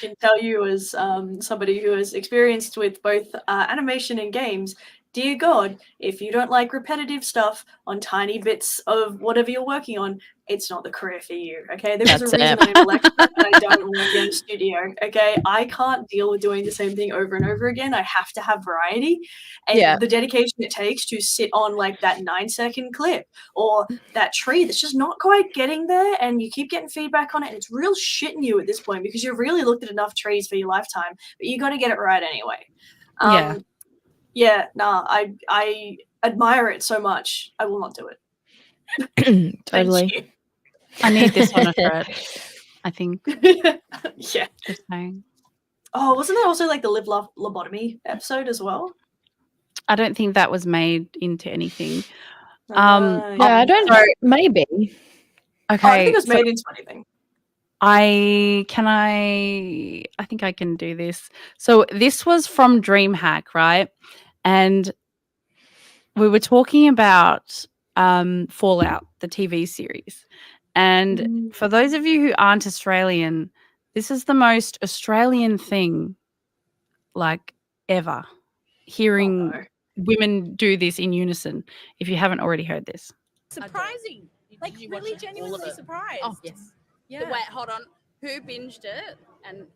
S3: can tell you, as somebody who has experienced with both animation and games, dear God, if you don't like repetitive stuff on tiny bits of whatever you're working on, it's not the career for you, okay? There is a reason I'm an electrician and I don't work in a studio, okay? I can't deal with doing the same thing over and over again. I have to have variety. And the dedication it takes to sit on like that 9-second clip or that tree that's just not quite getting there, and you keep getting feedback on it, and it's real shitting you at this point because you've really looked at enough trees for your lifetime, but you got to get it right anyway. I admire it so much. I will not do it.
S2: Totally.
S1: I need this on a thread, I think.
S3: Yeah.
S1: Just saying.
S3: Oh, wasn't there also like the Live Love Lobotomy episode as well?
S1: I don't think that was made into anything.
S2: Yeah, I don't know. Maybe.
S1: Okay.
S3: I think it was made into anything.
S1: I think I can do this. So this was from DreamHack, right? And we were talking about Fallout, the TV series. And for those of you who aren't Australian, this is the most Australian thing like ever. Hearing women do this in unison, if you haven't already heard this.
S4: Surprising. Like really genuinely surprised.
S5: Oh, yes.
S4: Yeah.
S5: Wait, hold on. Who binged it? And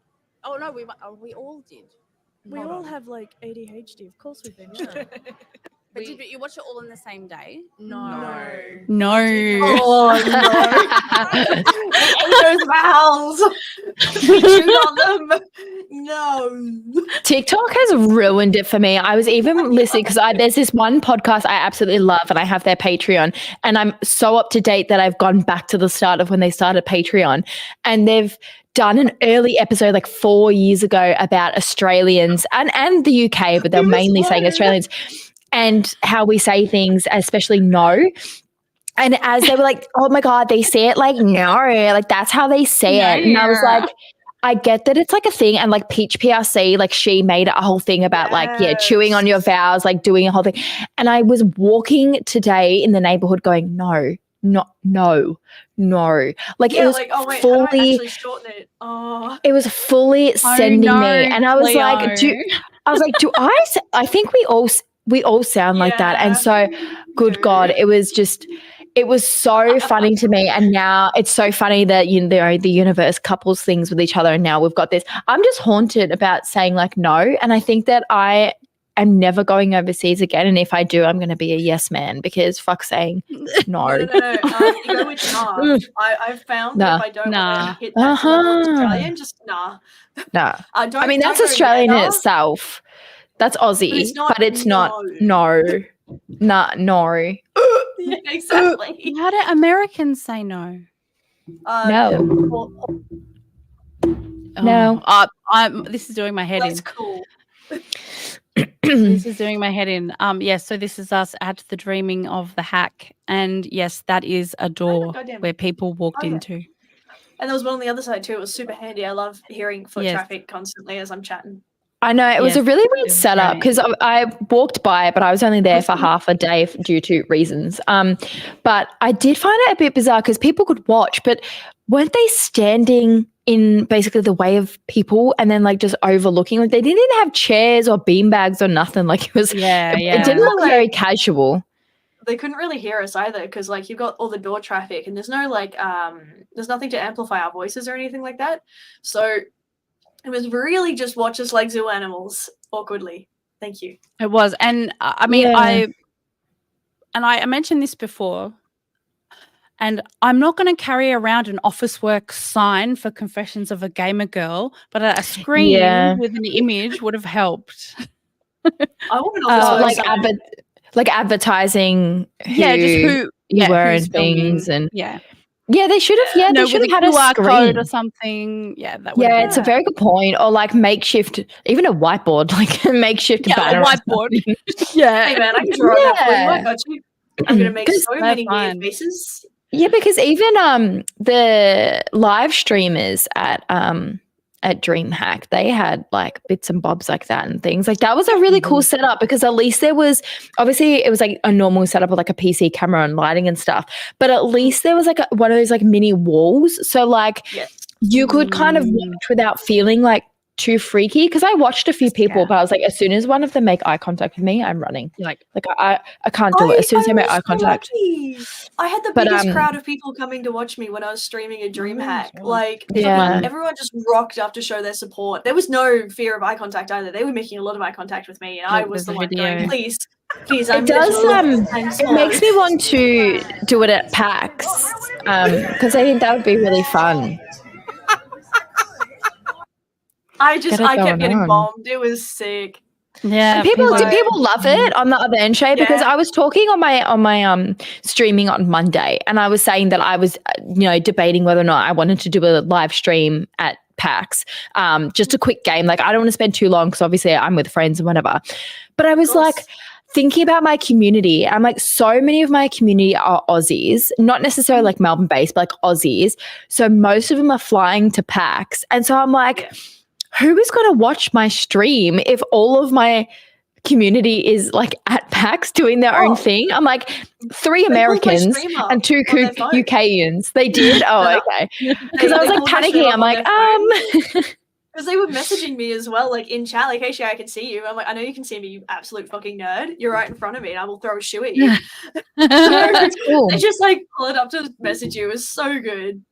S5: we all did.
S6: We all have like ADHD. Of course we binged it.
S5: But did you watch it all in the same day?
S4: No.
S3: Oh no! Those vowels. We chewed on them. No.
S2: TikTok has ruined it for me. I was even listening because there's this one podcast I absolutely love, and I have their Patreon, and I'm so up to date that I've gone back to the start of when they started Patreon, and they've done an early episode like 4 years ago about Australians and the UK, but they're mainly saying Australians and how we say things, especially no. And as they were like, oh my God, they say it like no, like that's how they say it. And I was like, I get that it's like a thing. And like Peach PRC, like she made a whole thing about chewing on your vowels, like doing a whole thing. And I was walking today in the neighborhood going, no. Like it was
S3: like, oh wait,
S2: fully,
S3: how do I actually shorten it? Oh,
S2: it was fully sending me. And I was like, I think we all sound like that. And so, good God, it was so funny to me. And now it's so funny that, the universe couples things with each other. And now we've got this. I'm just haunted about saying like no. And I think that I am never going overseas again. And if I do, I'm going to be a yes man, because fuck saying no.
S3: No. You go with nah. I've found that if I don't want to hit that Australian, just nah.
S2: Nah.
S3: I
S2: mean, that's Australian in itself. That's Aussie, but it's not no. No.
S3: Yeah, exactly.
S1: How do Americans say no?
S2: No.
S1: No. This is doing my head
S3: That's
S1: in.
S3: cool.
S1: This is doing my head in. Yes, so this is us at the Dreaming of the Hack. And yes, that is a door where people walked into.
S3: And there was one on the other side too. It was super handy. I love hearing foot traffic constantly as I'm chatting.
S2: I know it was
S1: Yes,
S2: a really
S1: it
S2: weird
S1: was
S2: setup
S1: great.
S2: because I walked by it, but I was only there for half a day due to reasons. But I did find it a bit bizarre because people could watch, but weren't they standing in basically the way of people and then like just overlooking? Like they didn't even have chairs or beanbags or nothing. Like it was,
S1: Yeah,
S2: it
S1: yeah.
S2: didn't look
S3: Like-
S2: very casual.
S3: They couldn't really hear us either because like you've got all the door traffic and there's no like there's nothing to amplify our voices or anything like that. So it was really just watch us like zoo animals awkwardly. Thank you.
S1: It was, and I mean,
S2: Yeah.
S1: I mentioned this before, and I'm not going to carry around an office work sign for Confessions of a Gamer Girl, but a screen
S2: Yeah.
S1: with an image would have helped.
S3: I want
S2: Oh,
S3: to
S2: like advertising
S1: Yeah, just who
S2: you were
S1: who's
S2: and things,
S1: filming.
S2: and
S1: Yeah,
S2: they should have. Yeah,
S1: no,
S2: they should
S1: with
S2: have
S1: a
S2: had a
S1: QR code
S2: screen.
S1: or something. Yeah, that would.
S2: Yeah,
S1: have
S2: it's a very good point. Or like makeshift, even a whiteboard, like a makeshift
S1: Yeah, a
S2: banner. or
S1: whiteboard.
S2: something.
S1: yeah.
S3: Hey man, I can draw that for you. I
S2: Yeah.
S3: got you. I'm gonna make
S2: 'Cause
S3: so
S1: they're
S3: many
S1: fun.
S3: weird faces.
S2: Yeah, because even the live streamers at DreamHack, they had like bits and bobs like that and things. Like that was a really cool setup because at least there was obviously it was like a normal setup with like a PC camera and lighting and stuff, but at least there was like one of those like mini walls. So like
S3: Yes.
S2: you could kind of watch without feeling like too freaky. Because I watched a few people,
S1: Yeah.
S2: but I was like, as soon as one of them make eye contact with me, I'm running.
S1: Like,
S2: I can't do it. As soon as I make
S3: was
S2: eye contact.
S3: lucky. I had the
S2: But,
S3: biggest crowd of people coming to watch me when I was streaming a DreamHack. Like,
S2: Yeah.
S3: everyone just rocked up to show their support. There was no fear of eye contact either. They were making a lot of eye contact with me, and I
S1: Like,
S3: was
S1: there's
S3: the
S1: a
S3: one going,
S1: video.
S3: please, please.
S2: It does.
S3: I'm
S2: It makes me want to do it at PAX because I think that would be really fun.
S3: I
S2: Get it
S3: kept
S2: going
S3: getting
S2: on.
S3: bombed. It was sick.
S1: yeah,
S2: And people
S3: people-
S2: did people love it on the other end, Shay? Because
S3: Yeah.
S2: I was talking on my streaming on Monday, and I was saying that I was debating whether or not I wanted to do a live stream at PAX, just a quick game. Like I don't want to spend too long because obviously I'm with friends and whatever. But I was
S3: course.
S2: like thinking about my community. I'm like, so many of my community are Aussies, not necessarily like Melbourne based, but like Aussies. So most of them are flying to PAX, and so I'm like, who is going to watch my stream if all of my community is like at PAX doing their own
S3: Oh.
S2: thing? I'm like, 3
S3: They pulled my
S2: Americans
S3: stream up
S2: and 2
S3: on their phone.
S2: UKians. They did? Oh,
S3: No.
S2: okay. Because I was
S3: They
S2: like
S3: pulled my stream
S2: panicking.
S3: up
S2: I'm
S3: on
S2: like,
S3: their phone. Because they were messaging me as well, like in chat, like, hey, Shay, I can see you. I'm like, I know you can see me, you absolute fucking nerd. You're right in front of me, and I will throw a shoe at you.
S2: that's cool.
S3: They just like pull it up to message you. It was so good.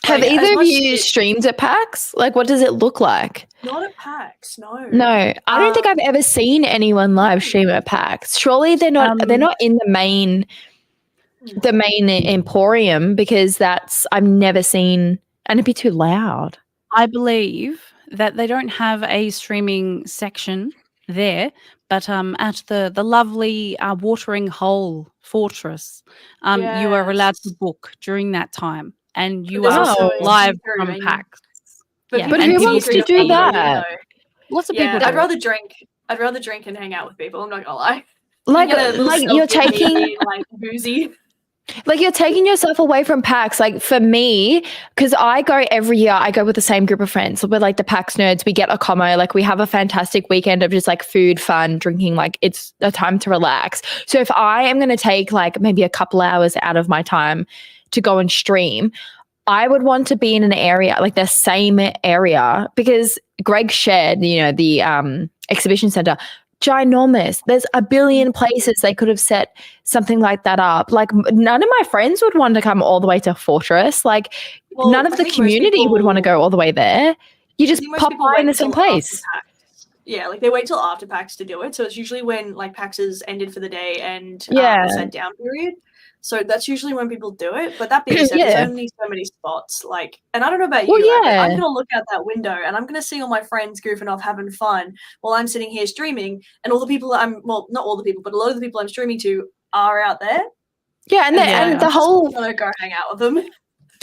S2: Have
S3: Like, as
S2: either of
S3: much
S2: you
S3: as-
S2: streamed at PAX? Like, what does it look like?
S3: Not at PAX, no.
S2: No, I don't think I've ever seen anyone live stream at PAX. Surely they're not in the main emporium, because I've never seen, and it'd be too loud.
S1: I believe that they don't have a streaming section there, but at the lovely Watering Hole Fortress, you are allowed to
S3: Yes.
S1: book during that time, and you
S3: there's
S1: are
S2: also a
S1: live
S3: speaker
S1: from
S3: venue.
S1: PAX.
S3: But,
S1: Yeah,
S2: But
S1: and
S2: who
S1: people
S2: wants to
S1: do
S2: do
S1: feed,
S2: that?
S1: Lots of
S3: Yeah,
S1: people.
S3: I'd
S1: do.
S3: rather drink. I'd rather drink and hang out with people. I'm not gonna lie.
S2: Like
S3: Get a little
S2: you're
S3: selfie of me
S2: taking
S3: being, like boozy.
S2: Like you're taking yourself away from PAX. Like for me, because I go every year, I go with the same group of friends. We're like the PAX nerds. We get a commo. Like we have a fantastic weekend of just like food, fun, drinking. Like it's a time to relax. So if I am going to take like maybe a couple hours out of my time to go and stream, I would want to be in an area like the same area, because Greg shared, the exhibition center. Ginormous. There's a billion places they could have set something like that up. Like none of my friends would want to come all the way to Fortress. Like
S3: Well,
S2: none of
S3: I
S2: the
S3: think most
S2: community would want to
S3: people-
S2: go all the way there. You
S3: I
S2: just
S3: think most
S2: pop
S3: people
S2: by
S3: wait
S2: in the same
S3: until after
S2: place.
S3: PAX. Yeah, like they wait till after PAX to do it. So it's usually when like PAX is ended for the day and
S2: Yeah.
S3: the sent down period. So that's usually when people do it. But that being said,
S2: Yeah.
S3: there's only so many spots. Like, and I don't know about you.
S2: Well,
S3: like,
S2: yeah.
S3: I'm gonna look out that window and I'm gonna see all my friends goofing off, having fun, while I'm sitting here streaming, and all the people not all the people, but a lot of the people I'm streaming to are out there.
S2: Yeah, and
S1: Yeah.
S2: the whole
S3: I'm gonna go hang out with them.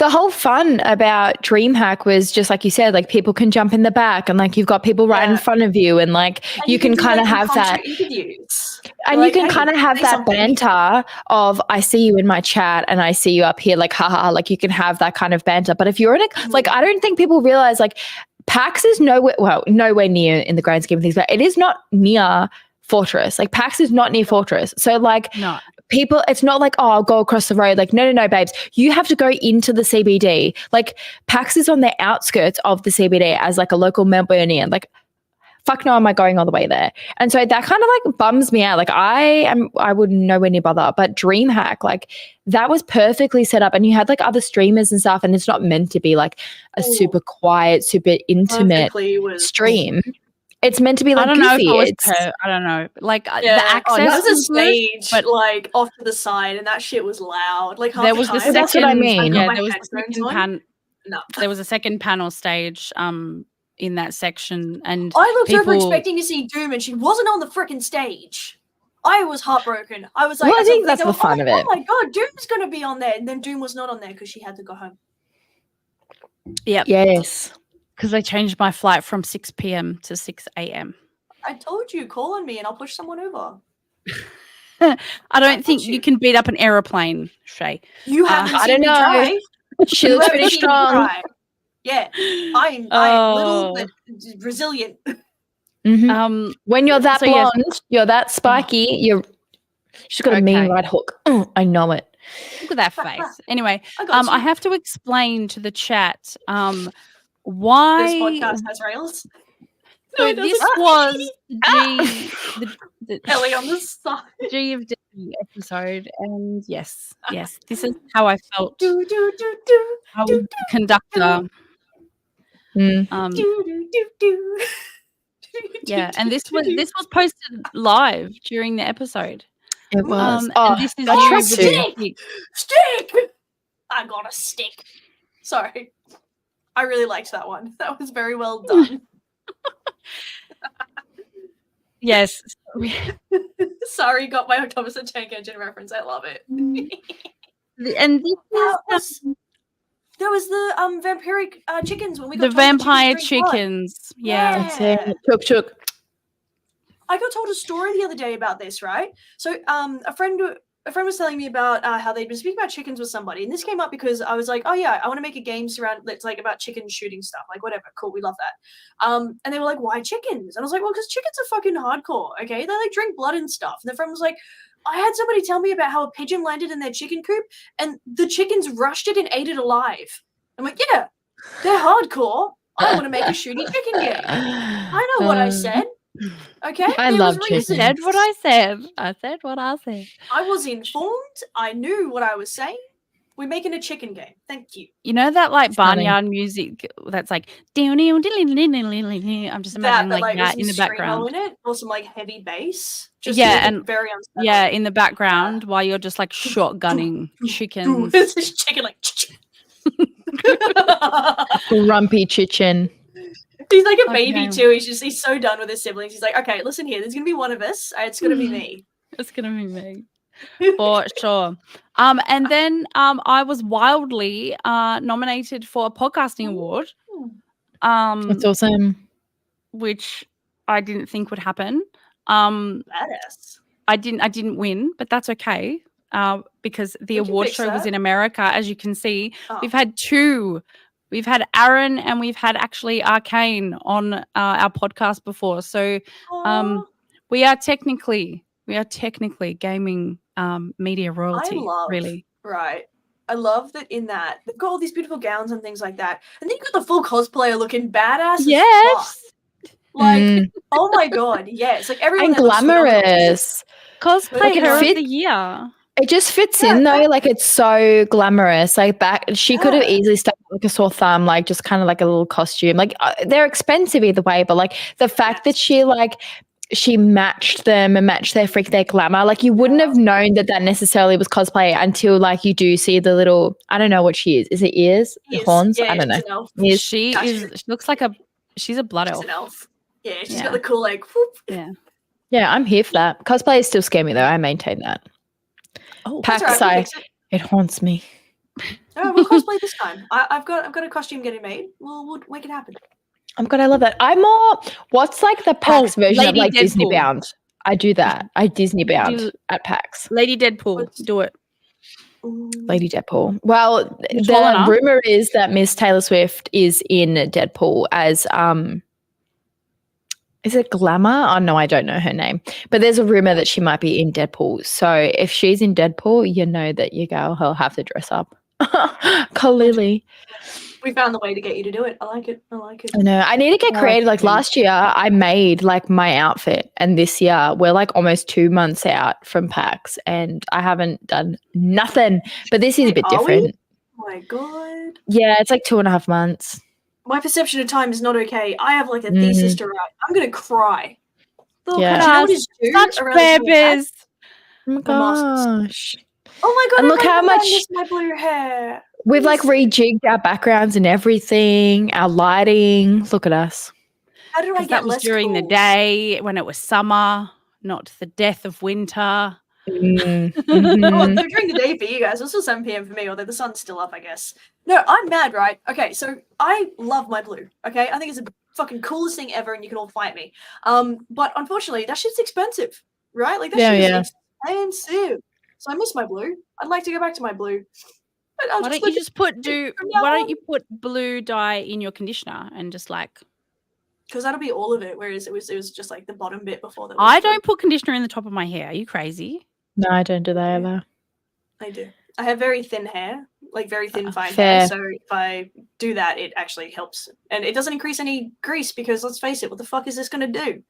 S2: the whole fun about DreamHack was just like you said, like people can jump in the back and like you've got people right in
S3: Yeah.
S2: front of you, and like
S3: And
S2: you can
S3: do,
S2: kind of
S3: like,
S2: have that.
S3: impromptu interviews.
S2: And
S3: Like,
S2: you can
S3: hey,
S2: kind of have
S3: say
S2: that
S3: something.
S2: banter of I see you in my chat and I see you up here, like haha, like you can have that kind of banter. But if you're in a like, I don't think people realize like PAX is nowhere near in the grand scheme of things, but it is not near Fortress. Like PAX is not near Fortress. So like
S1: No.
S2: people, it's not like, oh, I'll go across the road. Like, no, babes. You have to go into the CBD. Like PAX is on the outskirts of the CBD as like a local Melbourneian. Like, fuck no, am I going all the way there? And so that kind of like bums me out. Like I would nowhere near bother. But DreamHack, like that was perfectly set up, and you had like other streamers and stuff, and it's not meant to be like a super quiet, super intimate stream. It's meant to be like
S1: I don't know if
S2: goofy.
S1: it was I don't know. Like the access
S3: that was a
S1: was good,
S3: stage,
S1: but
S3: like off to the side, and that shit was loud. Like half
S1: there
S3: the
S1: was the
S3: time,
S1: second.
S2: That's what I mean.
S1: Yeah,
S3: my
S1: there was the
S3: headphones
S1: second
S3: on. No.
S1: There was a second panel stage in that section, and
S3: I looked over
S1: people-
S3: expecting to see Doom, and she wasn't on the freaking stage. I was heartbroken. I was like,
S2: Well, I think that's
S3: they
S2: the
S3: were,
S2: fun of it.
S3: Oh my god, Doom's gonna be on there, and then Doom was not on there because she had to go home.
S2: Yes.
S1: because they changed my flight from 6 p.m. to 6 a.m.
S3: I told you, call on me, and I'll push someone over.
S1: I don't think
S3: you.
S1: you can beat up an aeroplane, Shay.
S3: You haven't
S2: I
S3: seen
S2: don't
S3: me
S2: know.
S3: drive.
S2: She
S3: You
S2: looks
S3: haven't
S2: pretty
S3: seen me
S2: strong.
S3: drive. Yeah, I'm little but resilient.
S2: Mhm. When you're that
S1: so yes.
S2: blonde, you're that spiky, she's got a
S1: Okay.
S2: mean right hook. I know it.
S1: Look at that face. Anyway,
S3: I got you.
S1: I have to explain to the chat
S3: This
S1: why
S3: podcast has rails.
S1: so
S3: it
S1: this
S3: doesn't.
S1: was the
S3: Ellie on the side.
S1: G of D episode, and yes, this is how I felt.
S3: Do do do do
S1: I was the conductor.
S2: Mm.
S3: do do do do.
S1: Yeah, and this was posted live during the episode.
S2: It was.
S1: And this is
S2: I
S1: you
S2: trust
S1: with
S2: you.
S1: the stick.
S3: Stick. I got a stick. Sorry, I really liked that one. That was very well done.
S1: Yes.
S3: Sorry, got my Thomas the Tank Engine reference. I love it.
S1: And this
S3: There was the vampiric chickens when we
S1: the
S3: got told chickens
S1: vampire
S3: drink blood.
S1: chickens. Yeah.
S3: Yeah.
S2: Chook.
S3: I got told a story the other day about this, right? So a friend was telling me about how they'd been speaking about chickens with somebody, and this came up because I was like, oh yeah, I want to make a game that's like about chicken shooting stuff, like whatever, cool, we love that. And they were like, why chickens? And I was like, well, because chickens are fucking hardcore, okay? They like drink blood and stuff. And the friend was like, I had somebody tell me about how a pigeon landed in their chicken coop and the chickens rushed it and ate it alive. I'm like, yeah, they're hardcore. I want to make a shooting chicken game. I know what I said. Okay,
S2: I
S3: There
S2: love
S3: was
S2: chickens.
S3: reason.
S1: Said what I said. I said what I said.
S3: I was informed. I knew what I was saying. We're making a chicken game. Thank you.
S1: You know that like
S2: Stunning.
S1: barnyard music that's like I'm just imagining like that
S3: with
S1: in the
S3: some screamo
S1: background.
S3: in it, or some like heavy bass. Just
S1: Yeah,
S3: to make it
S1: and-
S3: very unsettling.
S1: Yeah, in the background while you're just like shotgunning chickens.
S3: It's this chicken like.
S2: Grumpy chicken.
S3: He's like a
S1: Okay.
S3: baby too. He's so done with his siblings. He's like, okay, listen here. There's gonna be one of us. It's gonna be me.
S1: It's gonna be me. For sure. And then I was wildly nominated for a podcasting award.
S2: That's awesome.
S1: Which I didn't think would happen.
S3: Badass.
S1: I didn't win, but that's okay. Because the
S3: We can
S1: award
S3: fix
S1: show was
S3: that.
S1: in America, as you can see.
S3: Oh.
S1: We've had two. We've had Aaron and we've had actually Arcane on our podcast before. So
S3: Aw.
S1: we are technically gaming media royalty.
S3: love-
S1: Really.
S3: Right. I love that in that they've got all these beautiful gowns and things like that. And then you got the full cosplayer looking badass. as fuck.
S1: Yes.
S3: Like, oh my god, yes. Like everyone
S2: And
S3: that looks phenomenal.
S2: glamorous.
S1: Cosplay
S3: Like, it
S1: Hero of
S2: fit-
S1: the Year.
S2: It just fits
S3: Yeah,
S2: in though.
S3: that-
S2: Like it's so glamorous. Like she could have
S3: Yeah.
S2: easily stuck like a sore thumb, like just kind of like a little costume. Like they're expensive either way, but like the fact that she matched them and matched their glamour. Like you wouldn't have known that necessarily was cosplay until like you do see the little, I don't know what she is. Is it ears?
S3: Yes,
S2: Horns?
S3: yeah,
S2: I don't know.
S3: she's an elf.
S2: Ears.
S1: She looks like she's a blood
S3: She's
S1: elf.
S3: an elf. Yeah, she's
S1: Yeah.
S3: got the cool like whoop.
S2: Yeah, I'm here for that. Cosplay is still scary though. I maintain that.
S1: Oh,
S2: Pack
S3: That's all right, we'll
S2: side.
S3: fix it.
S2: It haunts me.
S3: No, we'll cosplay this time. I've got a costume getting made. We'll make it happen.
S2: Oh my god, I love that. I'm more. What's like the PAX version
S1: Lady
S2: of like Disney
S1: Deadpool.
S2: Bound? I do that. I Disney Bound
S1: Do-
S2: at PAX.
S1: Lady Deadpool. Do it.
S2: Lady Deadpool. Well,
S1: tall
S2: the
S1: enough?
S2: rumor is that Miss Taylor Swift is in Deadpool as is it Glamour? Oh no, I don't know her name. But there's a rumor that she might be in Deadpool. So if she's in Deadpool, you know that your girl will have to dress up. Clearly.
S3: We found the way to get you to do it. I like it. I
S2: know. I need to get
S1: Oh,
S2: creative. Like
S1: okay.
S2: last year, I made like my outfit, and this year we're like almost 2 months out from PAX, and I haven't done nothing. But this is a
S3: Wait,
S2: bit
S3: are we?
S2: different.
S3: Oh my god.
S2: Yeah, it's like 2.5 months.
S3: My perception of time is not okay. I have like a thesis to write. I'm gonna cry.
S1: Look
S2: Yeah.
S1: at
S3: Do you know what
S1: us.
S3: is due
S1: Such
S3: around the time of that?
S1: babies.
S2: Oh my
S3: My masters.
S2: gosh.
S3: Oh my god!
S2: And look how much-
S3: I miss my blue hair.
S2: We've like rejigged our backgrounds and everything, our lighting. Look at us.
S3: How did I
S1: 'Cause
S3: get
S1: that was
S3: less
S1: during the
S3: cool?
S1: day when it was summer, not the death of winter.
S2: Mm,
S3: Oh,
S2: mhm.
S3: so during the day for you guys, it's still 7 p.m. for me, although the sun's still up, I guess. No, I'm mad, right? Okay, so I love my blue. Okay, I think it's the fucking coolest thing ever, and you can all fight me. But unfortunately, that shit's expensive, right? Like that
S2: Yeah,
S3: shit
S2: yeah.
S3: is expensive. So I miss my blue. I'd like to go back to my blue. But I'll
S1: Why don't
S3: look
S1: you just put
S3: from now
S1: why
S3: on.
S1: don't you put blue dye in your conditioner and just like
S3: Because that'll be all of it, whereas it was just like the bottom bit before that.
S1: I don't put conditioner in the top of my hair. Are you crazy?
S2: No, I don't do that either.
S3: I do. I have very thin hair, like very thin, fine
S2: fair.
S3: hair. So if I do that, it actually helps, and it doesn't increase any grease because let's face it, what the fuck is this going to do?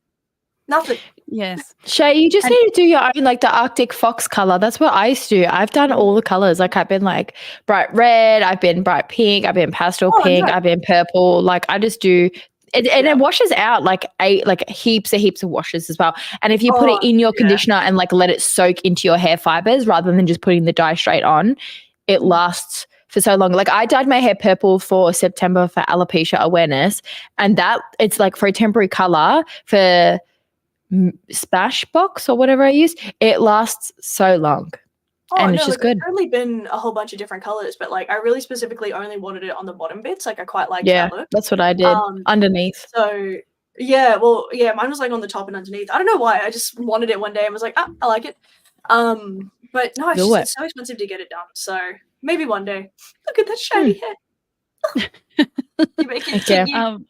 S3: Nothing.
S1: Yes.
S2: Shay, you just
S1: And-
S2: need to do your own, like the Arctic Fox color. That's what I used to do. I've done all the colors. Like I've been like bright red, I've been bright pink, I've been pastel
S3: Oh,
S2: pink,
S3: no.
S2: I've been purple. Like I just do and it washes out like heaps of washes as well. And if you put it
S3: Oh,
S2: in your
S3: yeah.
S2: conditioner and like let it soak into your hair fibers rather than just putting the dye straight on, it lasts for so long. Like I dyed my hair purple for September for alopecia awareness, and that it's like for a temporary color for Smashbox or whatever I use, it lasts so long. And it's just good.
S3: There's only been a whole bunch of different colors, but like I really specifically only wanted it on the bottom bits. Like I quite liked
S2: Yeah,
S3: that look.
S2: that's what I did. Underneath.
S3: So yeah, well, yeah, mine was like on the top and underneath. I don't know why. I just wanted it one day and was like, I like it. But no,
S2: Do it.
S3: it's so expensive to get it done. So maybe one day. Look at that shiny hair. You make it
S2: Okay.
S3: continue.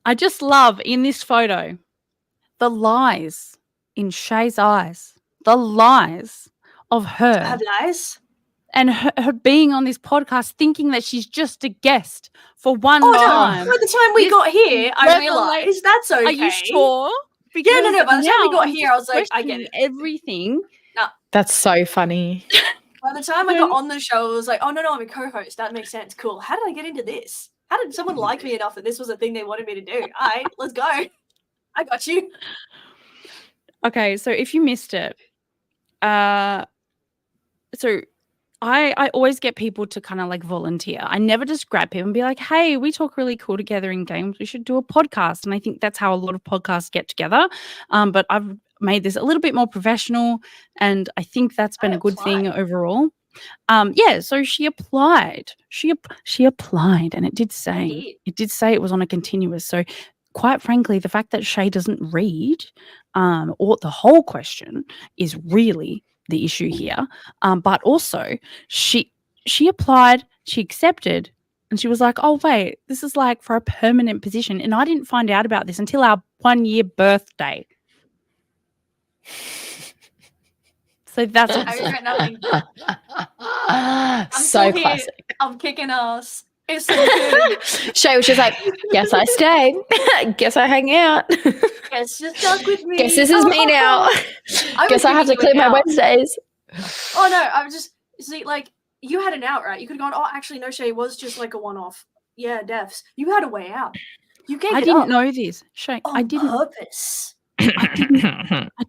S1: I just love in this photo the lies in Shay's eyes. The lies of her
S3: Have lies.
S1: and her being on this podcast thinking that she's just a guest for one
S3: Oh
S1: time.
S3: no! By the time we
S1: This
S3: got here, I
S1: revelation-
S3: realized that's okay.
S1: Are you sure?
S3: Yeah, no. By the time we
S1: now
S3: got
S1: I'm
S3: here, I was
S1: just
S3: like, I get
S1: questioning
S3: it.
S1: everything.
S2: That's so funny.
S3: By the time I got on the show, I was like, oh no, I'm a co-host. That makes sense. Cool. How did I get into this? How did someone like me enough that this was a thing they wanted me to do? All right, let's go. I got you.
S1: Okay, so if you missed it, so I always get people to kind of like volunteer. I never just grab people and be like, hey, we talk really cool together in games. We should do a podcast. And I think that's how a lot of podcasts get together. But I've made this a little bit more professional, and I think that's been a good thing overall. Yeah, so she applied. She applied, and it did say it was on a continuous. So quite frankly, the fact that Shay doesn't read or the whole question is really the issue here. But also she applied, she accepted, and she was like, oh wait, this is like for a permanent position. And I didn't find out about this until our 1-year birthday. So that's
S3: I regret nothing.
S2: So
S3: still here.
S2: classic.
S3: I'm kicking ass. It's so good.
S2: Shay was just like, guess I stay. Guess I hang out.
S3: Guess you're stuck with me.
S2: Guess this is me now. Guess I have to clear my Wednesdays.
S3: Oh no, I was just see like you had an out, right? You could have gone, oh actually no, Shay, it was just like a one-off. Yeah, deaths. You had a way out. You gave
S1: I
S3: it
S1: didn't
S3: up
S1: know this. Shay,
S3: on
S1: I didn't
S3: purpose.
S1: I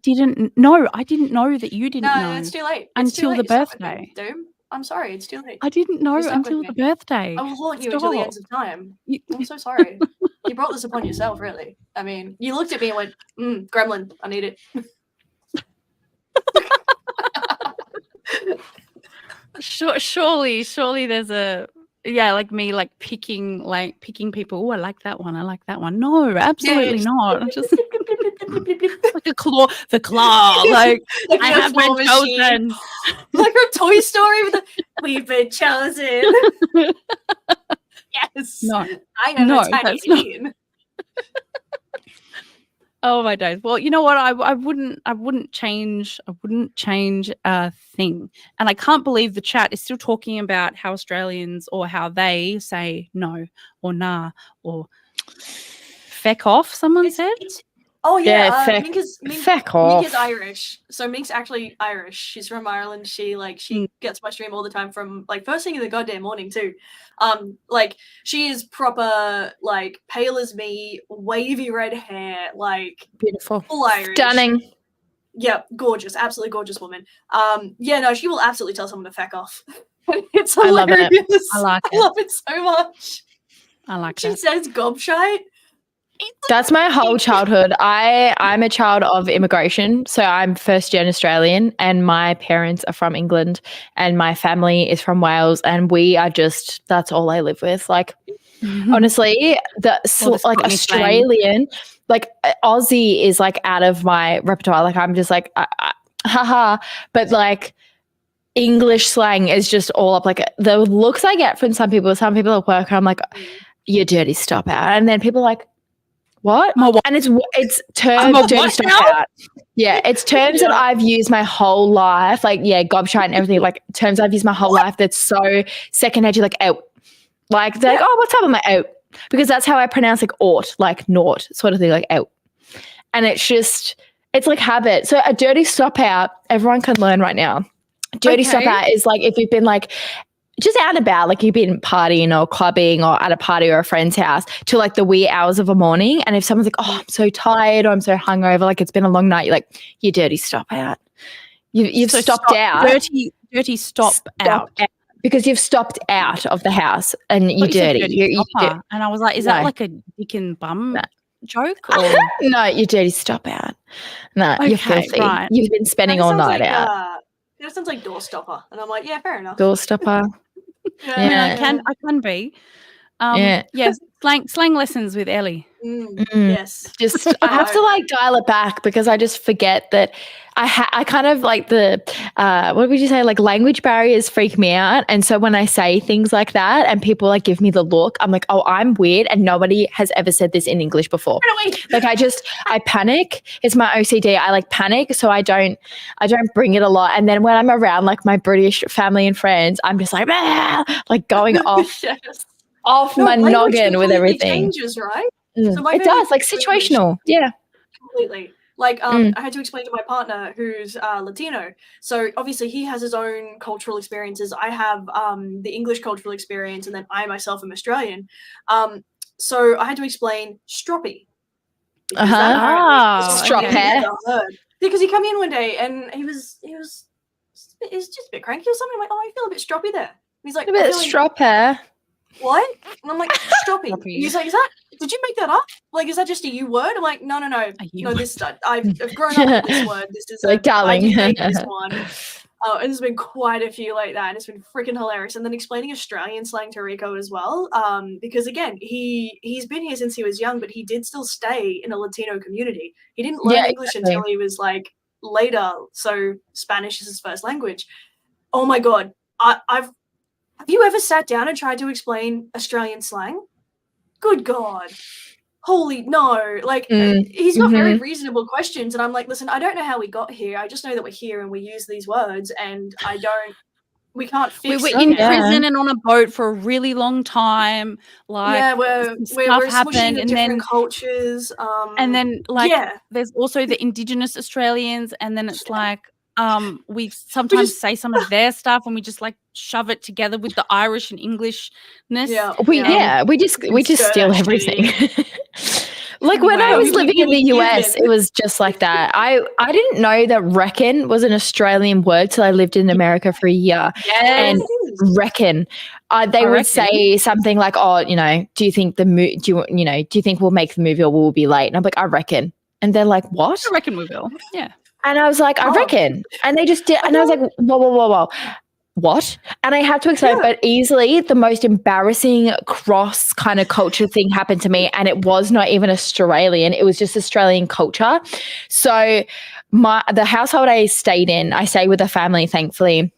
S1: didn't know. I didn't know that you didn't
S3: No,
S1: know
S3: it's too late. It's too
S1: until the
S3: late. You're stuck with me,
S1: birthday.
S3: Doom. I'm sorry, it's too late.
S1: I didn't know
S3: You're stuck with
S1: until
S3: me.
S1: the birthday.
S3: I will haunt you until the ends of time. I'm so sorry. You brought this upon yourself, really. I mean, you looked at me and went, gremlin, I need it.
S1: Surely there's a yeah, like me, like picking people. Oh, I like that one. I like that one. No, absolutely not. I'm just like a claw, the claw. Like
S3: Like
S1: I
S3: the
S1: have
S3: claw
S1: been
S3: machine.
S1: chosen.
S3: Like from Toy Story with the "We've been chosen." Yes.
S1: No,
S3: I am
S1: no,
S3: a tiny
S1: that's not-
S3: alien.
S1: oh my days. Well, you know what? I wouldn't change. I wouldn't change a thing. And I can't believe the chat is still talking about how Australians or how they say no or nah or feck off. Someone said.
S3: Oh yeah,
S2: Yeah, feck-
S3: Mink is
S2: feck off.
S3: Irish. So Mink's actually Irish. She's from Ireland. She gets my stream all the time from like first thing in the goddamn morning too. Like she is proper like pale as me, wavy red hair, like
S2: Beautiful.
S3: full Irish.
S2: Stunning.
S3: Yeah, gorgeous, absolutely gorgeous woman. Yeah, no, she will absolutely tell someone to feck off. It's
S2: I love it.
S3: hilarious.
S1: I like
S3: I
S1: it.
S3: love it so much.
S1: I like
S3: She
S1: that.
S3: says gobshite.
S2: That's my whole childhood. I'm a child of immigration. So I'm first gen Australian and my parents are from England and my family is from Wales and we are just, that's all I live with. Like, honestly,
S1: the
S2: like
S1: Cockney slang.
S2: Australian, like Aussie is like out of my repertoire. Like I'm just like, haha. But like English slang is just all up. Like the looks I get from some people at work, I'm like, you dirty stop out. And then people are like, what?
S1: I'm a what?
S2: And it's
S1: I'm
S2: terms
S1: a
S2: dirty
S1: what
S2: stop
S1: now?
S2: out. Yeah, it's terms that I've used my whole life. Like, yeah, gobshite and everything. Like terms I've used my whole life that's so second nature, like out. Like they're like, oh, what's up with my out? Because that's how I pronounce like ought, like naught sort of thing, like out. And it's just, it's like habit. So a dirty stop out, everyone can learn right now. Dirty stop
S1: Okay.
S2: out is like if you've been like just out and about, like you've been partying or clubbing or at a party or a friend's house to like the wee hours of a morning. And if someone's like, oh, I'm so tired or I'm so hungover, like it's been a long night, you're like, you dirty stop out. You've
S1: So
S2: stopped out.
S1: Dirty stop out.
S2: Because you've stopped out of the house and you're
S1: Thought you said
S2: dirty. You're
S1: stopper. And I was like, is that
S2: No.
S1: like a dick and bum
S2: No.
S1: joke? Or
S2: no, you're dirty stop out. No, you're
S1: Okay,
S2: filthy.
S1: right.
S2: You've been spending all night out.
S3: That sounds like doorstopper, and I'm like, yeah, fair enough.
S2: Doorstopper.
S1: I mean,
S2: Yeah.
S1: I can be.
S2: Yeah.
S1: Yes, slang lessons with Ellie.
S3: Mm,
S2: Mm.
S3: yes.
S2: Just I have to like dial it back because I just forget that I kind of like the what would you say, like language barriers freak me out. And so when I say things like that and people like give me the look, I'm like, oh, I'm weird and nobody has ever said this in English before. Like I panic. It's my OCD. I like panic, so I don't bring it a lot. And then when I'm around like my British family and friends, I'm just like, "Ah," like going off
S3: Yes.
S2: off
S3: No,
S2: my
S3: language
S2: noggin with
S3: completely
S2: everything.
S3: Changes, right?
S2: Mm.
S3: So my
S2: It does, like
S3: favorite
S2: situational. Yeah.
S3: Completely. Like,
S2: Mm.
S3: I had to explain to my partner who's Latino. So obviously he has his own cultural experiences. I have the English cultural experience, and then I myself am Australian. So I had to explain stroppy. Because that
S1: Ah,
S3: apparently is
S2: strop
S3: something I've
S2: hair.
S3: never heard. Because he came in one day and he was just a bit cranky or something. I'm like, oh, I feel a bit stroppy there. He's like,
S2: A bit
S3: "I'm feeling-
S2: strop hair.
S3: what? And I'm like, stroppy.
S1: Stroppy.
S3: He's like, did you make that up? Like, is that just a you word? I'm like, no.
S1: you
S3: No, this I've grown up with this word. This is
S2: Like, darling.
S3: I did make this one. And there's been quite a few like that, and it's been freaking hilarious. And then explaining Australian slang to Rico as well, because again, he's been here since he was young, but he did still stay in a Latino community. He didn't learn
S2: Yeah,
S3: English
S2: exactly.
S3: until he was like later, so Spanish is his first language. Oh my god, have you ever sat down and tried to explain Australian slang? Good God. Holy no. Like, he's got very reasonable questions. And I'm like, listen, I don't know how we got here. I just know that we're here and we use these words. And we can't
S1: We
S3: fix
S1: were
S3: it.
S1: in
S2: Yeah.
S1: prison and on a boat for a really long time. Like,
S3: yeah, we're
S1: some
S3: we're
S1: stuff
S3: smushing
S1: happened,
S3: with
S1: and
S3: different
S1: then
S3: cultures.
S1: and then like
S3: yeah.
S1: there's also the Indigenous Australians, and then it's like we sometimes say some of their stuff and we just like shove it together with the Irish and Englishness.
S3: Yeah.
S2: We just
S3: Stir
S2: steal
S3: that
S2: everything.
S3: shit
S2: Like when I
S1: Wow.
S2: was living in the
S3: We
S2: US,
S3: given.
S2: it was just like that. I didn't know that reckon was an Australian word till I lived in America for a year. And
S3: It is.
S2: reckon, they
S1: I
S2: would
S1: reckon.
S2: say something like, "Oh, do you think do you think we'll make the movie or we'll be late?" And I'm like, "I reckon." And they're like, "What?"
S1: I reckon we will. Yeah.
S2: And I was like, "I
S3: Oh.
S2: reckon." And they just did. And I was like, "Whoa. what? And I had to explain, but easily the most embarrassing cross kind of culture thing happened to me. And it was not even Australian. It was just Australian culture. So the household I stayed with a family, thankfully.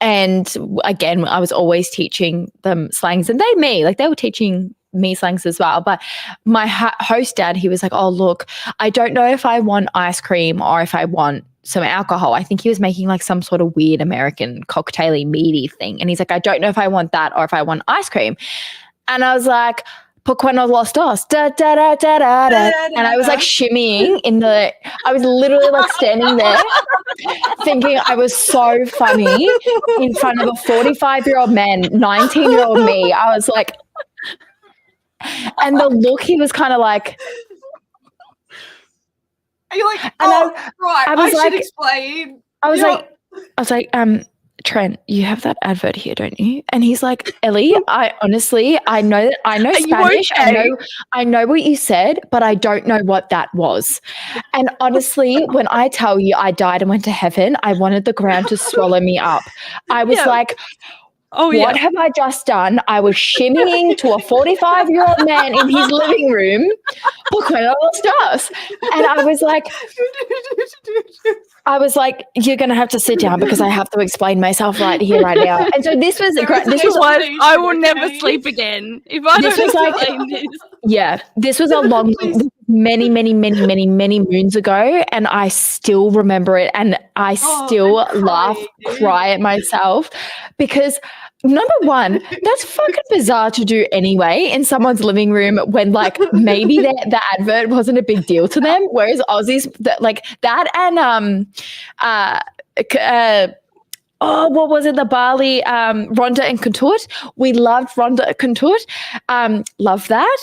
S2: And again, I was always teaching them slangs, and they were teaching me slangs as well. But my host dad, he was like, oh, look, I don't know if I want ice cream or if I want some alcohol. I think he was making like some sort of weird American cocktaily meaty thing. And he's like, I don't know if I want that or if I want ice cream. And I was like, "Por cuando los dos, da, da, da, da, da, da." And I was like shimmying I was literally like standing there thinking I was so funny in front of a 45-year-old man, 19-year-old me. I was like, and the look, he was kind of like,
S3: Are you like,
S2: and
S3: I should explain.
S2: I was like, Trent, you have that advert here, don't you? And he's like, Ellie, I know Spanish.
S1: Okay?
S2: I know what you said, but I don't know what that was. And honestly, when I tell you I died and went to heaven, I wanted the ground to swallow me up. I was like, what have I just done? I was shimmying to a 45-year-old man in his living room. Look where I lost us. And I was like, you're going to have to sit down because I have to explain myself right here, right now. And so this was
S1: I will never sleep again if I don't explain this.
S2: Yeah, this was many moons ago, and I still remember it, and I still laugh, cry at myself because number one, that's fucking bizarre to do anyway in someone's living room when like maybe the advert wasn't a big deal to them, whereas Aussies like that and what was it? The Bali, Ronda and Contort. We loved Ronda and Contort. Love that.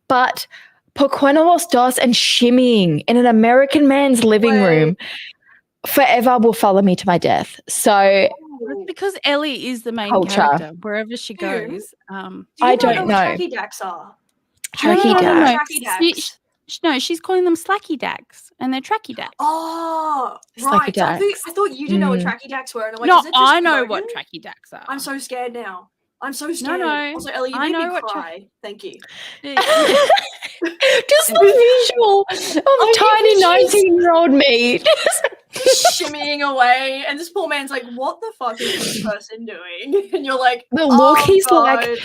S2: But Por cuando los dos and shimmying in an American man's living room forever will follow me to my death. So
S1: That's because Ellie is the main
S2: Culture.
S1: character wherever she goes.
S2: I don't know.
S3: What tracky dacks are?
S2: Tracky dacks.
S3: Tracky dacks.
S1: No, she's calling them slacky dacks, and they're tracky dacks.
S3: Oh,
S2: Slacky
S3: right.
S2: dacks.
S3: I thought you didn't know what tracky dacks were. And I'm like,
S1: No,
S3: is it just
S1: I know
S3: jargon?
S1: what tracky dacks are.
S3: I'm so scared now. I'm so scared.
S1: no.
S3: Also, Ellie, you
S1: I
S3: made
S1: know
S3: me
S1: what
S3: cry. Thank you.
S2: Just the visual of tiny 19-year-old me.
S3: Shimmying away, and this poor man's like, "What the fuck is this person doing?" And you're like,
S2: The look,
S3: oh,
S2: he's
S3: God.
S2: like,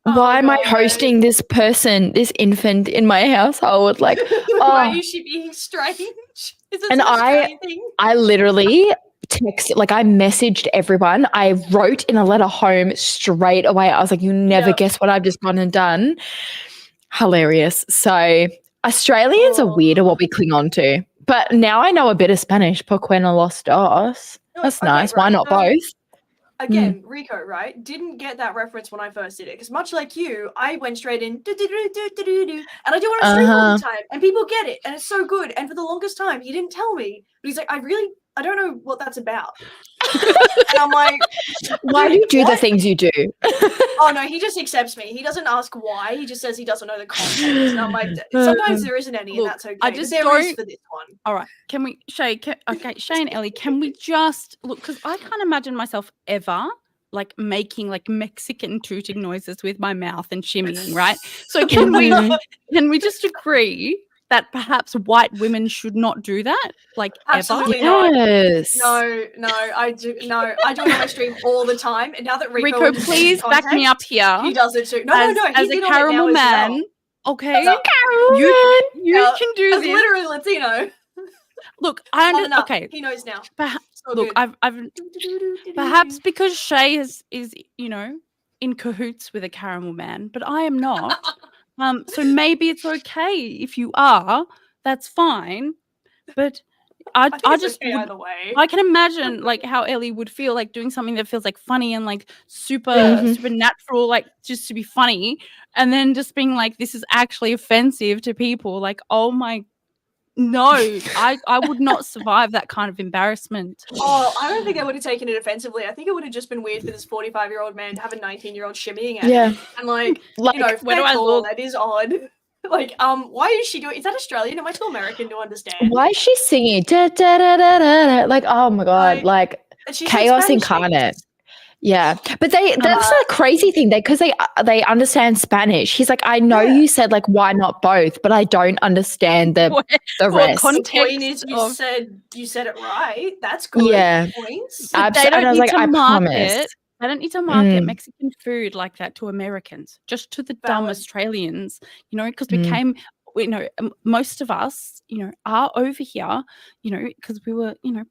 S2: why am I
S3: God.
S2: hosting this person, this infant in my household? Like,
S3: Why is she being strange? Is this
S2: And
S3: an Australian thing?
S2: I literally I messaged everyone. I wrote in a letter home straight away. I was like, you never guess what I've just gone and done. Hilarious. So Australians are weird at what we cling on to. But now I know a bit of Spanish. Por cuando los dos. That's
S3: Okay,
S2: nice. Why
S3: right,
S2: not
S3: so-
S2: both?
S3: Again, Rico, right? Didn't get that reference when I first did it because much like you, I went straight in and I do it on stream all the time, and people get it, and it's so good. And for the longest time, he didn't tell me, but he's like, I don't know what that's about. And I'm like,
S2: Why do you do the things you do?
S3: oh no, he just accepts me. He doesn't ask why. He just says he doesn't know the context. And I'm like, sometimes there isn't any,
S1: Look,
S3: and that's okay.
S1: I
S3: but
S1: just
S3: there is
S1: don't-
S3: for this one.
S1: All right, can we, Shay and Ellie, can we just look, because I can't imagine myself ever like making like Mexican tooting noises with my mouth and shimmying, right? So can we just agree that perhaps white women should not do that, like
S3: Absolutely
S1: ever?
S3: not.
S2: Yes.
S3: No, I do it on my stream all the time. And now that Rico,
S1: Rico, please back me up here.
S3: He does it too. No,
S1: as,
S3: no, he
S1: as
S3: did
S1: a
S3: on it now
S1: caramel
S3: as
S1: man,
S3: well.
S1: okay?
S3: As a
S1: You can do
S3: As
S1: this.
S3: literally Latino.
S1: Look, I
S3: Not
S1: understand.
S3: enough.
S1: Okay,
S3: He knows now.
S1: perhaps.
S3: So
S1: Look,
S3: good.
S1: I've perhaps because Shay is in cahoots with a caramel man, but I am not. So maybe it's okay if you are. That's fine. But I
S3: think it's
S1: just
S3: okay
S1: would,
S3: either way.
S1: I can imagine like how Ellie would feel like doing something that feels like funny and like super natural, like just to be funny, and then just being like, this is actually offensive to people. Like, oh my. No, I would not survive that kind of embarrassment.
S3: Oh, I don't think I would have taken it offensively. I think it would have just been weird for this 45-year-old man to have a 19-year-old shimmying at
S2: Yeah.
S3: him. And like,
S2: Like,
S3: you know,
S1: where do I look?
S3: that is odd. Like, why is she doing? Is that Australian? Am I too American to understand?
S2: why is she singing? Da, da, da, da, da, da? Like, oh my God. Like
S3: And she's
S2: chaos
S3: Spanish
S2: incarnate.
S3: things.
S2: Yeah, but that's a crazy thing because they understand Spanish. He's like, I know you said like why not both, but I don't understand the rest.
S3: The point
S1: Context
S3: is
S1: of-
S3: you said it right. That's good.
S2: Yeah.
S3: Points.
S1: But they
S2: And I
S1: don't
S2: was
S1: need
S2: like,
S1: to
S2: I
S1: market.
S2: promise.
S1: They don't need to market
S2: Mm.
S1: Mexican food like that to Americans, just to the dumb
S3: Valid.
S1: Australians, you know, because we
S2: Mm.
S1: came, you know, most of us, you know, are over here, you know, because we were, you know,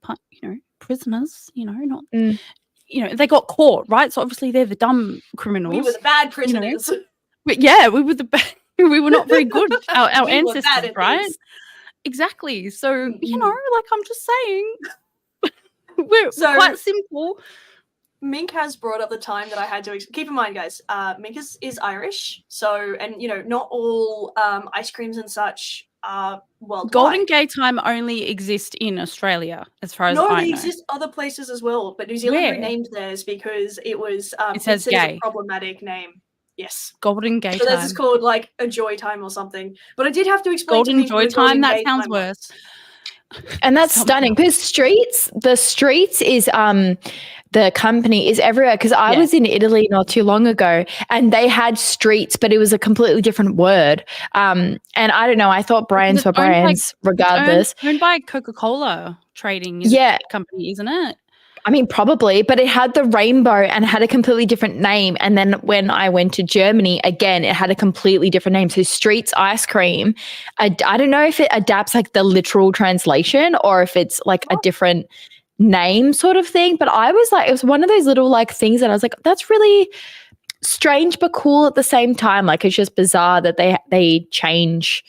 S1: prisoners, you know, not,
S2: Mm.
S1: you know, they got caught, right? So obviously they're the dumb criminals.
S3: We were the bad
S1: you know.
S3: prisoners.
S1: But yeah, we were we were not very good, our
S3: We were bad
S1: ancestors,
S3: at
S1: right?
S3: this.
S1: Exactly. So, you
S3: Mhm.
S1: know, like I'm just saying, we're
S3: So-
S1: quite simple.
S3: Mink has brought up the time that I had to keep in mind, guys. Mink is Irish, so and you know not all ice creams and such are worldwide.
S1: Golden Gay Time only exists in Australia, as far as
S3: No,
S1: I
S3: they
S1: know.
S3: exist other places as well, but New Zealand
S1: Where?
S3: renamed theirs because it was
S1: It says
S3: considered
S1: gay.
S3: a problematic name. Yes.
S1: Golden Gay
S3: So
S1: Time.
S3: theirs is called like a Joy Time or something. But I did have to explain to
S1: Golden
S3: Mink
S1: Joy
S3: what a Golden
S1: Time. That
S3: Gay
S1: sounds
S3: Time
S1: worse.
S3: was.
S2: And that's
S1: Something.
S2: stunning because the streets is the company is everywhere because I
S1: Yeah.
S2: was in Italy not too long ago and they had streets, but it was a completely different word. And I don't know, I thought brands
S1: it's
S2: were
S1: owned by-
S2: brands regardless.
S1: Owned by Coca-Cola Trading
S2: Yeah.
S1: company, isn't it?
S2: I mean, probably, but it had the rainbow and had a completely different name. And then when I went to Germany, again, it had a completely different name. So Streets Ice Cream, I don't know if it adapts like the literal translation or if it's like a different name sort of thing. But I was like, it was one of those little like things that I was like, that's really strange but cool at the same time. Like it's just bizarre that they change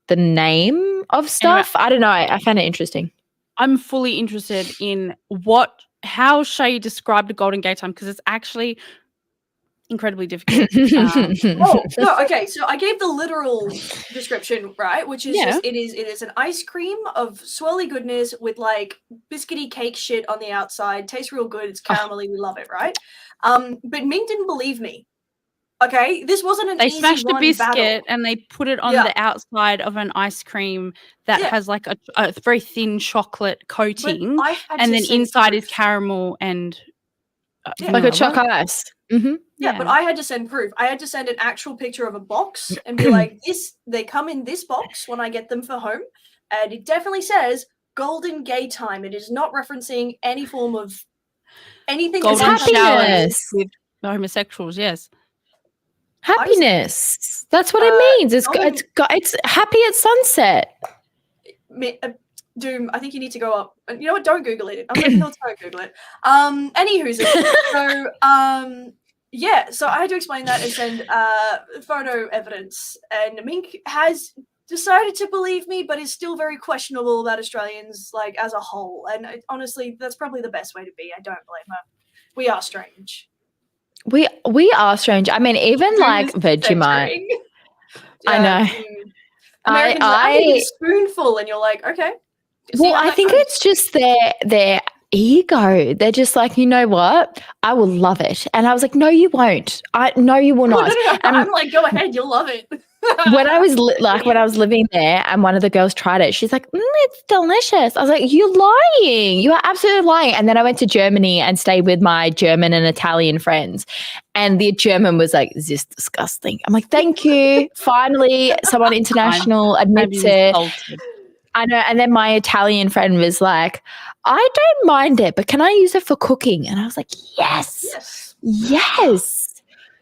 S2: the name of stuff. I don't know. I found it interesting.
S1: I'm fully interested in how Shay described a Golden Gay Time because it's actually incredibly difficult.
S3: Oh no, okay. So I gave the literal description, right? Which is
S1: Yeah.
S3: just it is an ice cream of swirly goodness with like biscuity cake shit on the outside. Tastes real good. It's caramelly. We love it, right? But Ming didn't believe me. Okay, this wasn't an
S1: They
S3: easy
S1: smashed a
S3: won
S1: biscuit
S3: battle.
S1: and they put it on
S3: Yeah.
S1: the outside of an ice cream that
S3: Yeah.
S1: has like a very thin chocolate
S3: But
S1: coating,
S3: I had
S1: and
S3: to
S1: then
S3: send
S1: inside is
S3: proof.
S1: caramel and
S3: Yeah.
S2: Like a
S1: vanilla.
S2: choc ice. Mm-hmm.
S3: Yeah, but I had to send proof. I had to send an actual picture of a box and be like, they come in this box when I get them for home. And it definitely says Golden Gay Time. It is not referencing any form of anything that's
S1: Golden
S3: happening.
S1: showers
S2: happiness.
S1: with homosexuals. Yes,
S2: Happiness. That's what it means. It's happy at sunset.
S3: Doom, I think you need to go up. You know what? Don't Google it. I'm like, no, don't Google it. Anywho's so yeah, so I had to explain that and send photo evidence. And Mink has decided to believe me, but is still very questionable about Australians like as a whole. And honestly, that's probably the best way to be. I don't blame her. We are strange.
S2: We are strange. I mean, even like Vegemite. I know.
S3: Americans are like, I need a spoonful, and you're like, okay. See
S2: Well,
S3: how
S2: I
S3: that
S2: think
S3: goes?
S2: it's just their ego. They're just like, you know what? I will love it. And I was like, no, you won't. No, you will
S3: No,
S2: not.
S3: no, no.
S2: And
S3: I'm like, go ahead, you'll love it.
S2: when I was when I was living there and one of the girls tried it, she's like, it's delicious. I was like, you're lying. You are absolutely lying. And then I went to Germany and stayed with my German and Italian friends. And the German was like, is this disgusting? I'm like, thank you. Finally, someone international admits it. I know. And then my Italian friend was like, I don't mind it, but can I use it for cooking? And I was like, yes.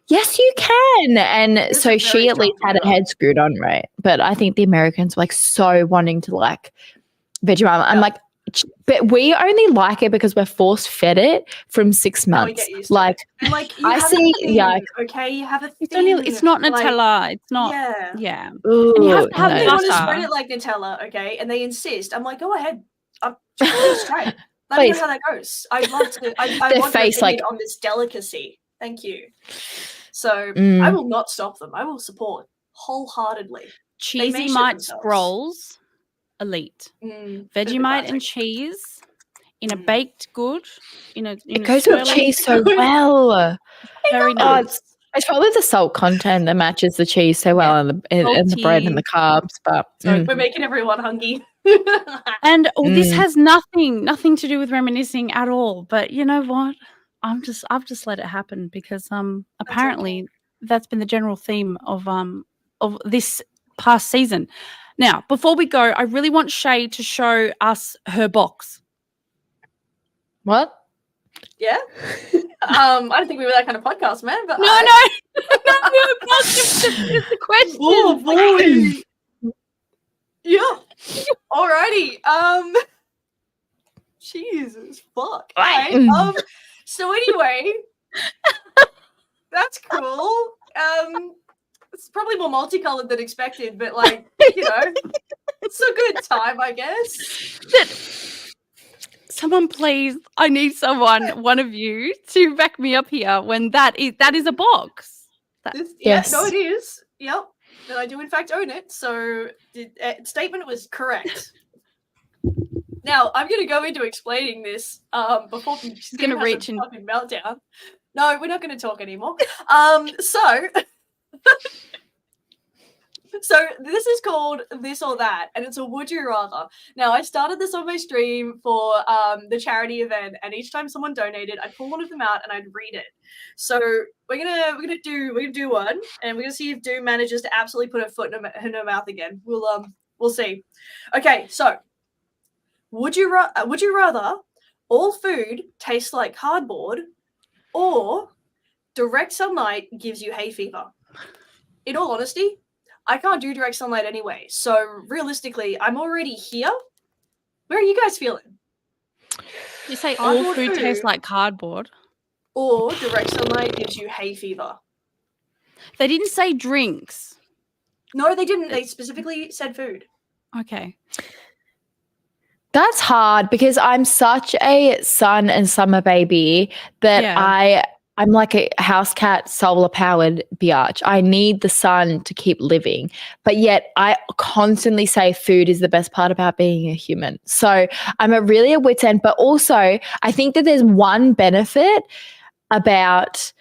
S2: Yes, you can. And
S3: There's
S2: so
S3: a
S2: she
S3: very
S2: at least
S3: strong
S2: had her head screwed on, right? But I think the Americans were like so wanting to like Vegemite. I'm like, but we only like it because we're force fed it from 6
S3: Now we
S2: months.
S3: get used to
S2: Like,
S3: it. And like you
S2: I
S3: have
S2: see-
S3: a thing,
S2: yeah.
S3: okay, you have a thing.
S1: It's not
S3: like,
S1: Nutella. It's not.
S3: Yeah.
S1: Yeah.
S2: ooh,
S1: And you have to have
S2: no.
S3: They want to
S1: butter.
S3: spread it like Nutella, okay, and they insist. I'm like, go ahead. I'm just straight. Let me know
S2: Please.
S3: how that goes. I'd love to. I
S2: Their
S3: want
S2: face,
S3: your opinion
S2: like-
S3: on this delicacy. Thank you. So
S2: Mm.
S3: I will not stop them. I will support wholeheartedly. may
S1: Cheesy
S3: shit
S1: Mite
S3: themselves.
S1: scrolls, elite.
S3: Bit of
S1: Vegemite
S3: a
S1: and
S3: classic.
S1: cheese in a
S3: Mm.
S1: baked good. In
S2: It goes with cheese so well.
S1: Very
S2: Oh,
S1: nice.
S2: It's probably the salt content that matches the cheese so well and the bread and the carbs. But
S1: So
S3: We're making everyone hungry.
S1: And this
S2: Mm.
S1: has nothing to do with reminiscing at all. But you know what? I've just let it happen because apparently that's been the general theme of this past season. Now, before we go, I really want Shay to show us her box.
S2: What?
S3: Yeah. I don't think we were that kind of podcast, man. But
S1: No, her box is the question.
S3: Oh boy. Yeah. Alrighty. Jesus fuck. Right. So anyway, that's cool. It's probably more multicolored than expected, but like, you know, it's a good time, I guess.
S1: Someone please, I need one of you to back me up here when that is a box.
S2: Yes.
S3: Yeah, no, it is. Yep. And I do in fact own it. So the statement was correct. Now I'm going to go into explaining this before she's
S1: going to reach
S3: a
S1: in.
S3: fucking meltdown. No, we're not going to talk anymore. So this is called This or That, and it's a would you rather. Now I started this on my stream for the charity event, and each time someone donated, I'd pull one of them out and I'd read it. So we're gonna do one, and we're gonna see if Doom manages to absolutely put her foot in her mouth again. We'll see. Okay, so would you rather all food tastes like cardboard, or direct sunlight gives you hay fever? In all honesty, I can't do direct sunlight anyway. So realistically, I'm already here. Where are you guys feeling?
S1: You say all
S3: Cardboard
S1: food tastes
S3: food.
S1: like cardboard.
S3: Or direct sunlight gives you hay fever?
S1: They didn't say drinks.
S3: No, they didn't. They specifically said food.
S1: Okay.
S2: That's hard because I'm such a sun and summer baby that
S1: Yeah.
S2: I'm like a house cat, solar powered biatch. I need the sun to keep living, but yet I constantly say food is the best part about being a human. So I'm really at wit's end, but also I think that there's one benefit about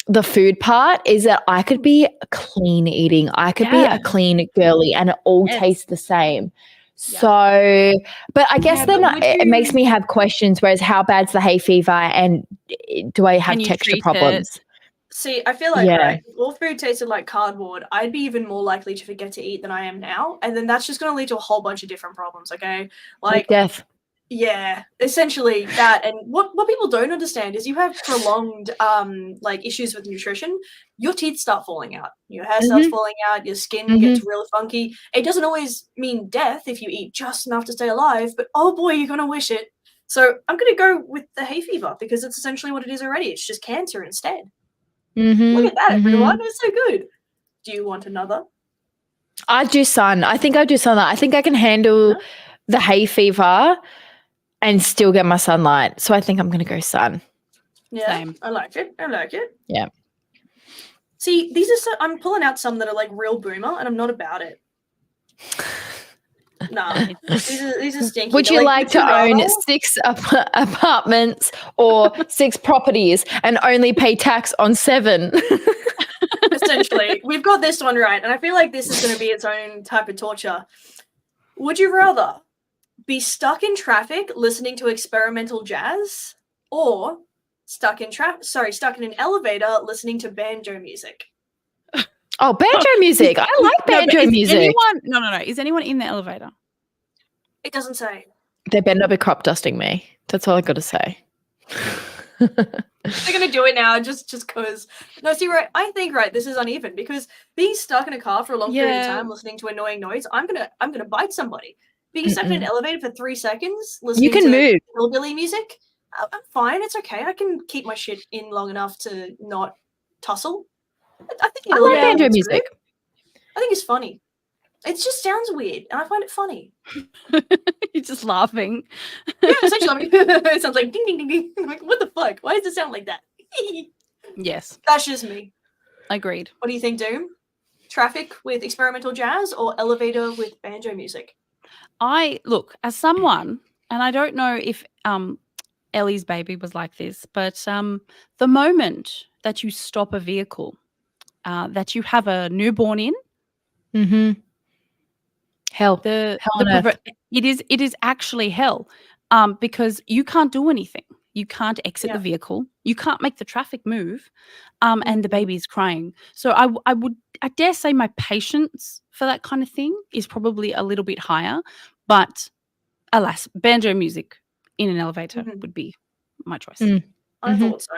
S2: the food part is that I could be clean eating. I could be a clean girly and it all tastes the same. So, but I guess then it makes me have questions, whereas how bad's the hay fever and do I have
S1: Can you
S2: texture
S1: treat
S2: problems?
S3: See, I feel like right, if all food tasted like cardboard, I'd be even more likely to forget to eat than I am now. And then that's just going to lead to a whole bunch of different problems, okay? Like
S2: death.
S3: Yeah, essentially that. And what people don't understand is you have prolonged like issues with nutrition, your teeth start falling out, your hair starts falling out, your skin gets really funky. It doesn't always mean death if you eat just enough to stay alive, but oh boy, you're gonna wish it. So I'm gonna go with the hay fever because it's essentially what it is already. It's just cancer instead. Look at that, everyone. It's so good. Do you want another?
S2: I do sun. I think I do sunlight. I think I can handle the hay fever and still get my sunlight. So I think I'm going to go sun.
S3: Yeah,
S1: Same.
S3: I like it.
S2: Yeah.
S3: See, these are I'm pulling out some that are like real boomer, and I'm not about it. Nah, these are stinky.
S2: Would
S3: They're
S2: you
S3: like
S2: like to own 6 apartments or 6 properties and only pay tax on 7?
S3: Essentially, we've got this one right, and I feel like this is going to be its own type of torture. Would you rather be stuck in traffic listening to experimental jazz, or stuck in an elevator listening to banjo music?
S2: Oh, banjo music. I like banjo music.
S1: Is anyone in the elevator?
S3: It doesn't say.
S2: They better not be crop dusting me. That's all I got to say.
S3: They're gonna do it now just because. No, see, right. I think this is uneven because being stuck in a car for a long period of time listening to annoying noise, I'm gonna bite somebody. Being stuck in an elevator for 3 seconds listening to
S2: move.
S3: hillbilly music, I'm fine. It's okay. I can keep my shit in long enough to not tussle. I think
S2: I like banjo music.
S3: I think it's funny. It just sounds weird, and I find it funny.
S1: You're just laughing.
S3: Yeah, essentially, it sounds like ding, ding, ding, ding. I'm like, what the fuck? Why does it sound like that?
S1: Yes.
S3: That's just me.
S1: Agreed.
S3: What do you think, Doom? Traffic with experimental jazz or elevator with banjo music?
S1: Look, as someone, and I don't know if Ellie's baby was like this, but the moment that you stop a vehicle that you have a newborn in,
S2: hell.
S1: it is actually hell because you can't do anything. You can't exit
S3: Yeah.
S1: the vehicle. You can't make the traffic move, and the baby's crying. So I dare say my patience for that kind of thing is probably a little bit higher. But alas, banjo music in an elevator would be my choice.
S3: I thought so.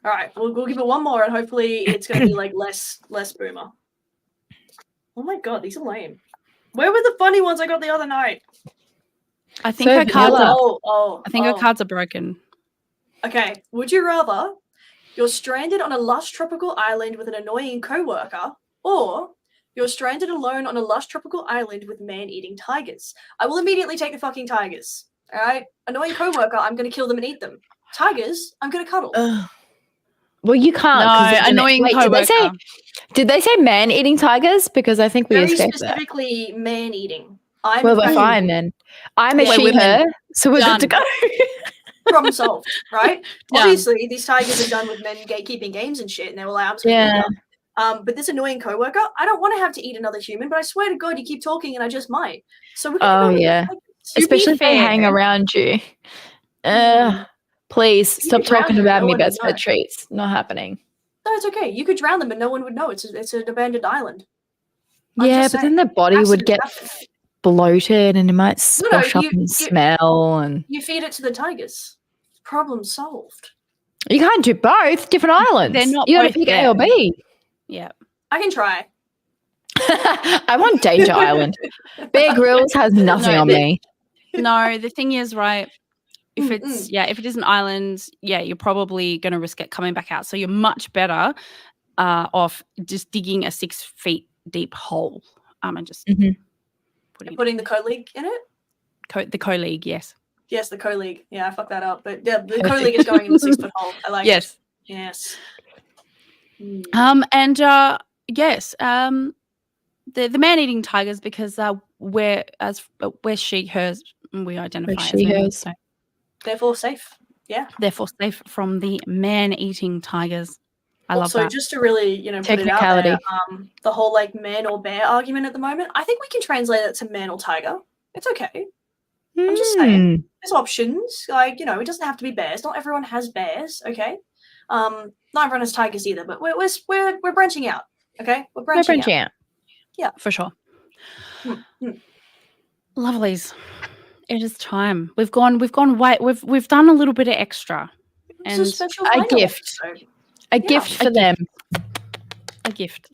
S3: All right, we'll give it one more, and hopefully it's going to be like less boomer. Oh my god, these are lame. Where were the funny ones I got the other night?
S1: I think
S2: So
S1: her cards
S2: vanilla.
S1: are. I think her cards are broken.
S3: Okay, would you rather you're stranded on a lush tropical island with an annoying coworker, or you're stranded alone on a lush tropical island with man-eating tigers? I will immediately take the fucking tigers. All right, annoying coworker, I'm going to kill them and eat them. Tigers, I'm going to cuddle.
S2: Well, you can't. 'cause
S1: No,
S2: they're
S1: annoying
S2: wait,
S1: coworker.
S2: did they say man-eating tigers? Because I think we
S3: Very
S2: escaped that.
S3: specifically man-eating. I'm
S2: Well,
S3: in
S2: we're
S3: fact
S2: fine then. I'm a
S3: Yeah,
S2: she,
S1: women.
S2: her, so we're good to go.
S1: Done.
S3: problem solved, right?
S1: Done.
S3: Obviously, these tigers are done with men gatekeeping games and shit, and they were like, I'm just gonna eat them. But this annoying coworker, I don't want to have to eat another human, but I swear to God, you keep talking and I just might. So we're gonna
S2: Oh,
S3: go with the
S2: yeah.
S3: tigers.
S2: Especially if they
S1: fair-
S2: hang around you. Please
S3: You
S2: stop
S3: could drown
S2: talking
S3: them,
S2: about
S3: no
S2: me
S3: one would
S2: best
S3: know.
S2: pet treats. Not happening.
S3: No, it's okay. You could drown them and no one would know. It's an abandoned island. I'm
S2: Yeah,
S3: just
S2: but
S3: saying.
S2: then the body would
S3: Accidents
S2: get
S3: happen.
S2: bloated and it might
S3: No, no,
S2: squash up and smell. And
S3: You feed it to the tigers. Problem solved.
S2: you can't do both. Different islands.
S1: They're not
S2: You got to
S1: both
S2: pick
S1: there.
S2: A or B.
S1: Yeah.
S3: I can try.
S2: I want Danger Island. Bear Grylls has nothing
S1: No,
S2: on
S1: the-
S2: me.
S1: No, the thing is, right, if
S3: Mm,
S1: it's if it is an island, you're probably going to risk it coming back out. So you're much better off just digging a 6 feet deep hole and just
S3: Putting the co-league in it?
S1: the co-league, yes.
S3: Yes, the co-league. Yeah, I fucked that up. But yeah, the co-league is going in the 6-foot hole. I like it.
S1: Yes.
S3: Yes.
S1: And yes, the man-eating tigers, because we're she, hers, we identify
S2: We're
S1: as
S2: she,
S1: women,
S2: hers.
S1: so
S3: Therefore safe. Yeah.
S1: therefore safe from the man-eating tigers. I love
S3: Also,
S1: that.
S3: just to really, put it out there,
S2: Technicality.
S3: the whole like man or bear argument at the moment, I think we can translate it to man or tiger. It's okay. I'm just saying. There's options. Like, it doesn't have to be bears. Not everyone has bears, okay? Not everyone has tigers either, but we're branching out. Okay? We're
S2: We're
S3: branching
S2: branching
S3: out.
S2: out.
S1: For sure.
S3: Mm.
S1: Lovelies. It is time. We've done a little bit of extra.
S3: It's
S1: And
S3: a special
S2: a
S3: final
S2: gift.
S3: episode.
S2: A gift for them.
S1: a gift.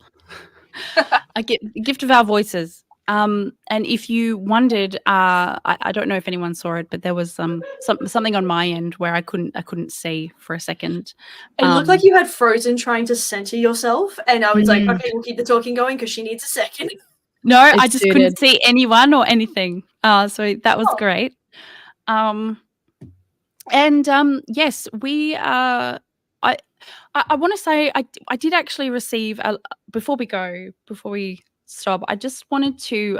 S1: a gift of our voices. And if you wondered, I don't know if anyone saw it, but there was something on my end where I couldn't see for a second.
S3: It looked like you had frozen trying to center yourself, and I was like, okay, we'll keep the talking going because she needs a second.
S1: No, I
S2: It's
S1: just couldn't
S2: suited.
S1: see anyone or anything. So that was great. Yes, we I want to say I did actually receive before we stop. I just wanted to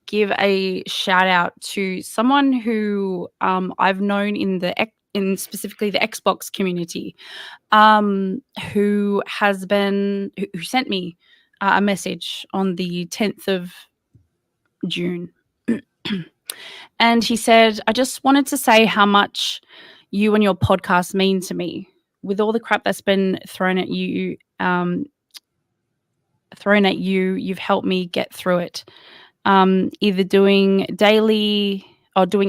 S1: give a shout out to someone who I've known in specifically the Xbox community, who sent me a message on the 10th of June. And he said, I just wanted to say how much you and your podcast mean to me. With all the crap that's been thrown at you, you've helped me get through it. Either doing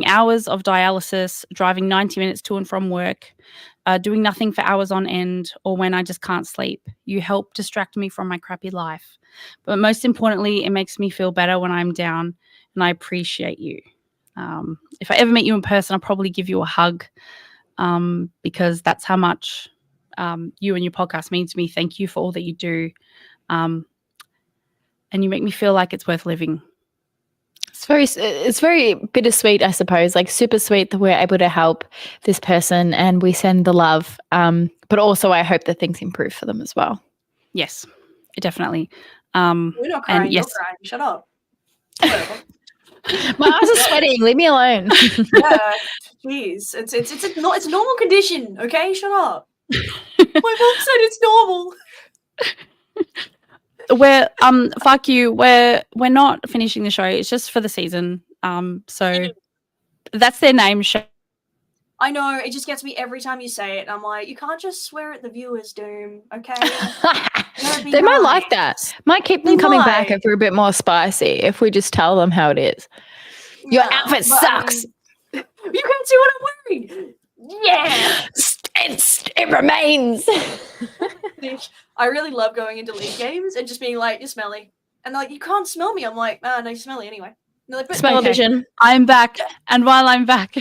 S1: hours of dialysis, driving 90 minutes to and from work, doing nothing for hours on end, or when I just can't sleep. You help distract me from my crappy life. But most importantly, it makes me feel better when I'm down, and I appreciate you. If I ever meet you in person, I'll probably give you a hug, because that's how much you and your podcast mean to me. Thank you for all that you do. And you make me feel like it's worth living.
S2: It's very bittersweet, I suppose, like super sweet that we're able to help this person and we send the love. But also I hope that things improve for them as well.
S1: Yes, definitely.
S3: We're not crying.
S1: And
S3: You're
S1: yes.
S3: crying. Shut up. Whatever.
S2: My eyes are sweating. Leave me alone.
S3: Yeah. Jeez. It's a normal condition. Okay. Shut up. My mom said it's normal.
S1: We're fuck you. We're not finishing the show. It's just for the season. So that's their name.
S3: I know, it just gets me every time you say it. I'm like, you can't just swear at the viewers, Doom, okay? Be
S2: They might
S3: nice.
S2: like that. Might keep
S3: They
S2: them coming back
S3: might.
S2: if we're a bit more spicy, if we just tell them how it is. Your
S3: Yeah,
S2: outfit
S3: but, I
S2: sucks.
S3: mean, you can't see what I'm wearing. Yeah.
S2: It remains.
S3: I really love going into league games and just being like, you're smelly. And they're like, you can't smell me. I'm like, no, you're smelly anyway. And they're like, but
S2: Smell-o-vision.
S1: I'm back. And while I'm back,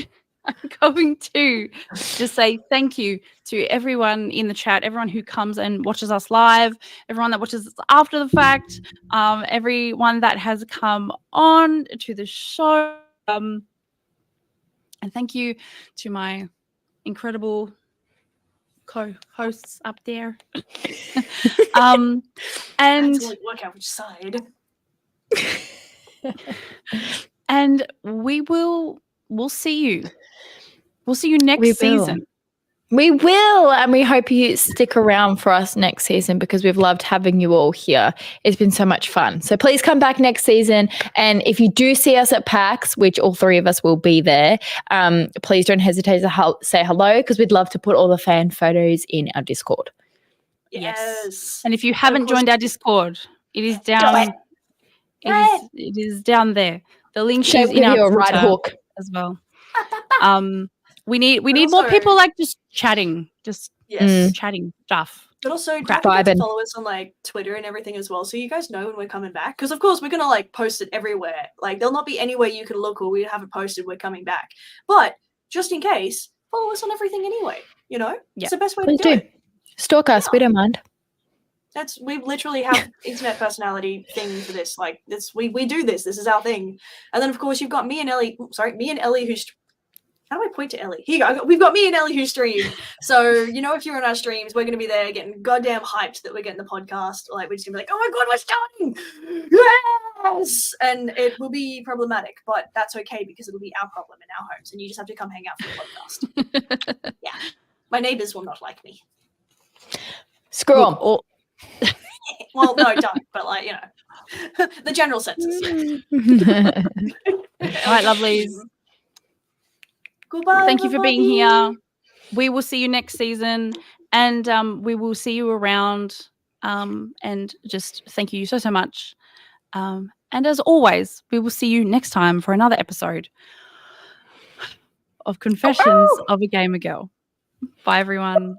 S1: I'm going to just say thank you to everyone in the chat, everyone who comes and watches us live, everyone that watches us after the fact, everyone that has come on to the show. And thank you to my incredible co-hosts up there.
S3: I had
S1: And
S3: to like work out which side.
S1: and we'll see you. We'll see you next
S2: We will.
S1: season.
S2: We will, and we hope you stick around for us next season because we've loved having you all here. It's been so much fun. So please come back next season. And if you do see us at PAX, which all three of us will be there, please don't hesitate to say hello because we'd love to put all the fan photos in our Discord.
S3: Yes.
S1: And if you haven't
S3: course-
S1: joined our Discord, it is
S3: Do
S1: down.
S3: it.
S1: It is down there. The link
S2: She'll
S1: is in
S2: give
S1: our
S2: you a right
S1: Twitter
S2: hook.
S1: as well. We need more
S3: also-
S1: people like just chatting, just
S3: Yes.
S1: chatting stuff.
S3: But also, don't
S1: Crap.
S3: forget to
S2: Vibing.
S3: follow us on like Twitter and everything as well, so you guys know when we're coming back. Because of course we're gonna like post it everywhere. Like there'll not be anywhere you can look, or we have it posted. We're coming back. But just in case, follow us on everything anyway. You know,
S1: Yeah.
S3: it's the best way
S2: Please
S3: to do
S2: do.
S3: it.
S2: Stalk us. We don't mind.
S3: We literally have internet personality thing for this. Like this, we do this. This is our thing. And then of course you've got me and Ellie. Me and Ellie who's. How do I point to Ellie? Here you go. We've got me and Ellie who stream. So, you know, if you're on our streams, we're going to be there getting goddamn hyped that we're getting the podcast. Like, we're just going to be like, oh my God, we're starting. Yes. And it will be problematic, but that's okay because it'll be our problem in our homes. And you just have to come hang out for the podcast. Yeah. My neighbors will not like me.
S2: Screw 'em.
S1: Or-
S3: Well, no, don't. But, like, you know, the general census.
S1: all right, lovelies.
S3: Goodbye.
S1: Thank you for being here.
S3: everybody.
S1: We will see you next season, and we will see you around. And just thank you so much. And as always, we will see you next time for another episode of Confessions of a Gamer Girl. Bye, everyone.